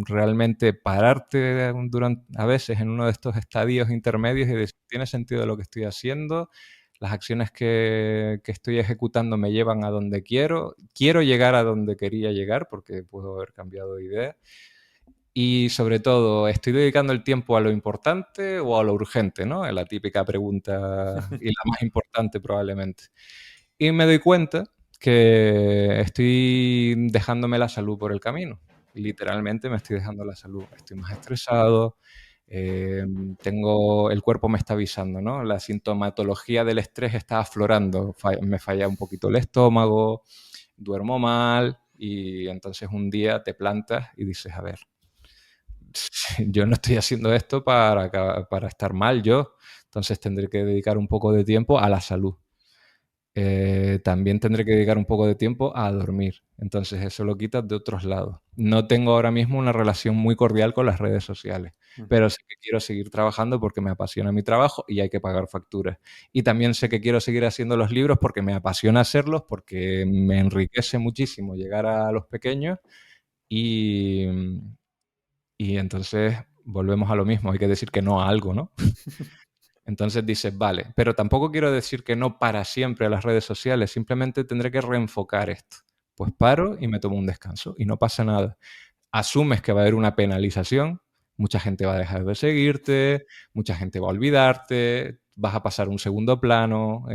realmente pararte a veces en uno de estos estadios intermedios y decir, ¿tiene sentido lo que estoy haciendo? Las acciones que estoy ejecutando me llevan a donde quiero llegar a donde quería llegar porque puedo haber cambiado de idea. Y sobre todo, ¿estoy dedicando el tiempo a lo importante o a lo urgente? ¿No? Es la típica pregunta y la más importante probablemente. Y me doy cuenta que estoy dejándome la salud por el camino. Literalmente me estoy dejando la salud. Estoy más estresado, el cuerpo me está avisando, ¿no? La sintomatología del estrés está aflorando. Me falla un poquito el estómago, duermo mal y entonces un día te plantas y dices, a ver, yo no estoy haciendo esto para estar mal yo, entonces tendré que dedicar un poco de tiempo a la salud. También tendré que dedicar un poco de tiempo a dormir. Entonces eso lo quitas de otros lados. No tengo ahora mismo una relación muy cordial con las redes sociales, pero sé que quiero seguir trabajando porque me apasiona mi trabajo y hay que pagar facturas. Y también sé que quiero seguir haciendo los libros porque me apasiona hacerlos, porque me enriquece muchísimo llegar a los pequeños y, y entonces volvemos a lo mismo, hay que decir que no a algo, ¿no? Entonces dices, vale, pero tampoco quiero decir que no para siempre a las redes sociales, simplemente tendré que reenfocar esto. Pues paro y me tomo un descanso y no pasa nada. Asumes que va a haber una penalización, mucha gente va a dejar de seguirte, mucha gente va a olvidarte, vas a pasar a un segundo plano,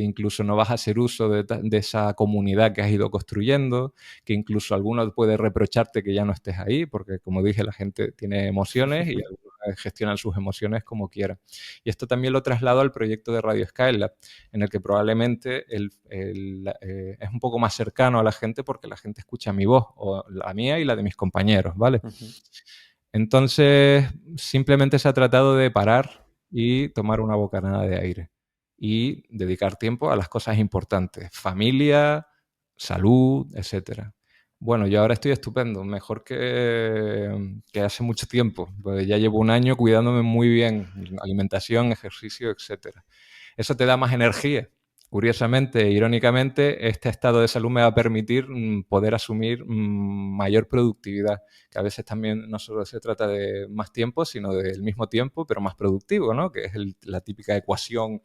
incluso no vas a hacer uso de esa comunidad que has ido construyendo, que incluso algunos puede reprocharte que ya no estés ahí, porque como dije, la gente tiene emociones y algunos gestionan sus emociones como quieran. Y esto también lo traslado al proyecto de Radio Skylab, en el que probablemente es un poco más cercano a la gente porque la gente escucha mi voz, o la mía y la de mis compañeros, ¿vale? Entonces, simplemente se ha tratado de parar y tomar una bocanada de aire y dedicar tiempo a las cosas importantes, familia, salud, etcétera. Bueno, yo ahora estoy estupendo, mejor que hace mucho tiempo. Pues ya llevo un año cuidándome muy bien, alimentación, ejercicio, etcétera. Eso te da más energía. Curiosamente, irónicamente, este estado de salud me va a permitir poder asumir mayor productividad, que a veces también no solo se trata de más tiempo, sino del mismo tiempo, pero más productivo, ¿no? Que es la típica ecuación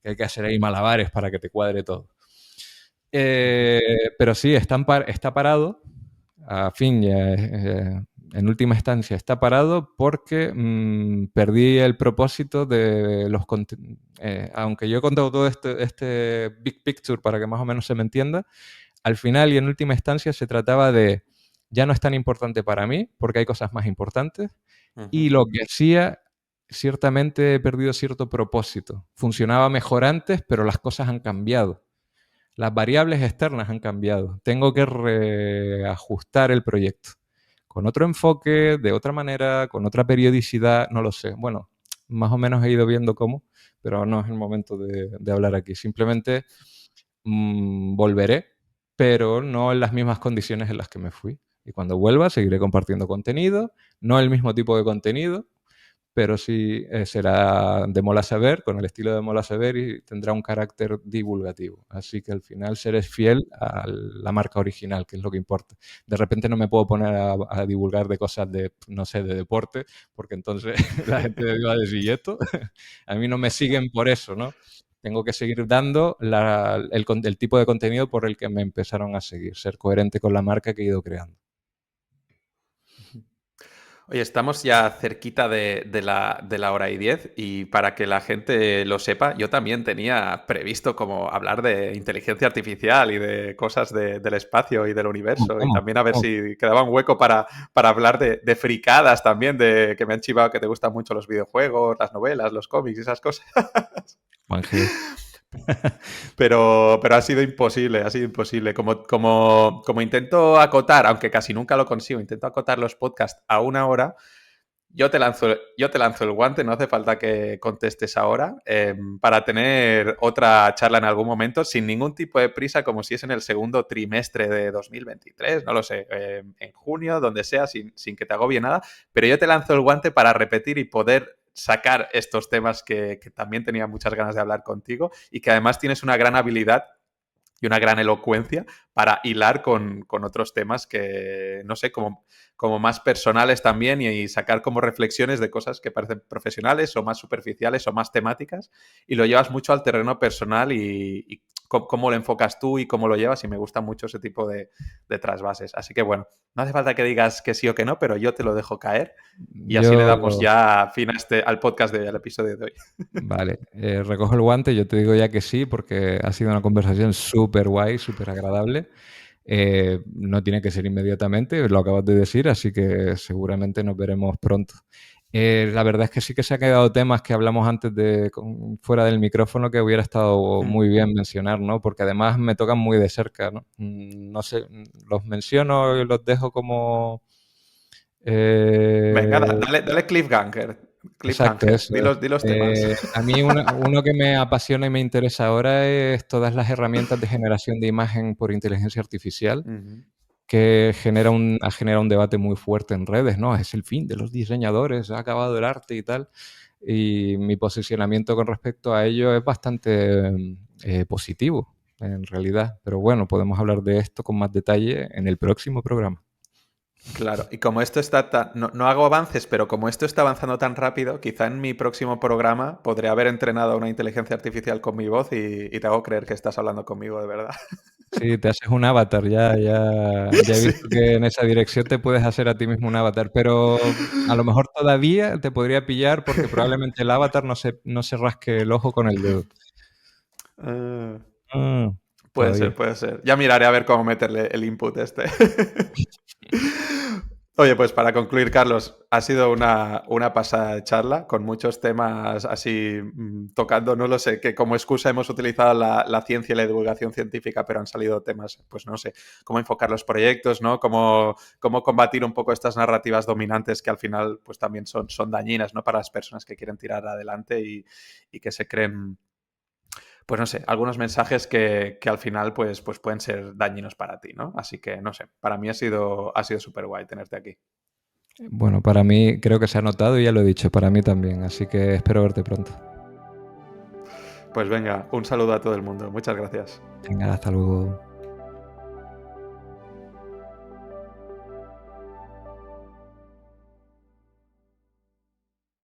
que hay que hacer ahí malabares para que te cuadre todo. Pero sí, está parado, a fin, en última instancia está parado porque perdí el propósito de aunque yo he contado todo este big picture para que más o menos se me entienda, al final y en última instancia se trataba de, ya no es tan importante para mí porque hay cosas más importantes y lo que hacía, ciertamente he perdido cierto propósito. Funcionaba mejor antes, pero las cosas han cambiado. Las variables externas han cambiado. Tengo que reajustar el proyecto. Con otro enfoque, de otra manera, con otra periodicidad, no lo sé. Bueno, más o menos he ido viendo cómo, pero no es el momento de hablar aquí. Simplemente volveré, pero no en las mismas condiciones en las que me fui. Y cuando vuelva, seguiré compartiendo contenido, no el mismo tipo de contenido, pero sí será de Mola Saber, con el estilo de Mola Saber y tendrá un carácter divulgativo. Así que al final seré fiel a la marca original, que es lo que importa. De repente no me puedo poner a divulgar de cosas de, no sé, de deporte, porque entonces la gente va a decir, ¿y esto? A mí no me siguen por eso, ¿no? Tengo que seguir dando el tipo de contenido por el que me empezaron a seguir, ser coherente con la marca que he ido creando. Oye, estamos ya cerquita de la hora y 10 y para que la gente lo sepa, yo también tenía previsto como hablar de inteligencia artificial y de cosas del espacio y del universo y ¿Cómo? también a ver ¿Cómo? si quedaba un hueco para hablar de fricadas también, de que me han chivado que te gustan mucho los videojuegos, las novelas, los cómics y esas cosas. Juanje. Pero ha sido imposible, ha sido imposible. Como intento acotar, aunque casi nunca lo consigo, intento acotar los podcasts a una hora. Yo te lanzo el guante, no hace falta que contestes ahora, para tener otra charla en algún momento sin ningún tipo de prisa, como si es en el segundo trimestre de 2023, no lo sé, en junio, donde sea, sin que te agobie nada, pero yo te lanzo el guante para repetir y poder sacar estos temas que también tenía muchas ganas de hablar contigo y que además tienes una gran habilidad y una gran elocuencia para hilar con otros temas que, no sé, como más personales también y sacar como reflexiones de cosas que parecen profesionales o más superficiales o más temáticas y lo llevas mucho al terreno personal y cómo lo enfocas tú y cómo lo llevas y me gusta mucho ese tipo de trasvases. Así que bueno, no hace falta que digas que sí o que no, pero yo te lo dejo caer y así le damos Yo, ya fin al podcast al episodio de hoy. vale, recojo el guante, yo te digo ya que sí, porque ha sido una conversación súper guay, súper agradable. No tiene que ser inmediatamente, lo acabas de decir, así que seguramente nos veremos pronto. La verdad es que sí que se han quedado temas que hablamos antes fuera del micrófono que hubiera estado muy bien mencionar, ¿no? Porque además me tocan muy de cerca, ¿no? No sé, los menciono y los dejo como... Venga, eh, dale cliffhanger. Exacto, Cliffhanger. eso Di es. los temas. A mí uno que me apasiona y me interesa ahora es todas las herramientas de generación de imagen por inteligencia artificial, Ujú. que ha generado un debate muy fuerte en redes, ¿no? Es el fin de los diseñadores, ha acabado el arte y tal. Y mi posicionamiento con respecto a ello es bastante positivo, en realidad. Pero bueno, podemos hablar de esto con más detalle en el próximo programa. Claro, y como esto está no hago avances, pero como esto está avanzando tan rápido, quizá en mi próximo programa podré haber entrenado a una inteligencia artificial con mi voz y te hago creer que estás hablando conmigo de verdad. Sí, te haces un avatar, ya he Sí. visto que en esa dirección te puedes hacer a ti mismo un avatar, pero a lo mejor todavía te podría pillar porque probablemente el avatar no se rasque el ojo con el dedo. Ah, Mm, puede ser, todavía. puede ser. Ya miraré a ver cómo meterle el input este. Oye, pues para concluir, Carlos, ha sido una pasada de charla con muchos temas así tocando, no lo sé, que como excusa hemos utilizado la ciencia y la divulgación científica, pero han salido temas, pues no sé, cómo enfocar los proyectos, ¿no? Cómo combatir un poco estas narrativas dominantes que al final pues también son dañinas, ¿no? Para las personas que quieren tirar adelante y que se creen pues no sé, algunos mensajes que al final pues pueden ser dañinos para ti, ¿no? Así que no sé, para mí ha sido súper guay tenerte aquí. Bueno, para mí creo que se ha notado y ya lo he dicho, para mí también, así que espero verte pronto. Pues venga, un saludo a todo el mundo. Muchas gracias. Venga, hasta luego.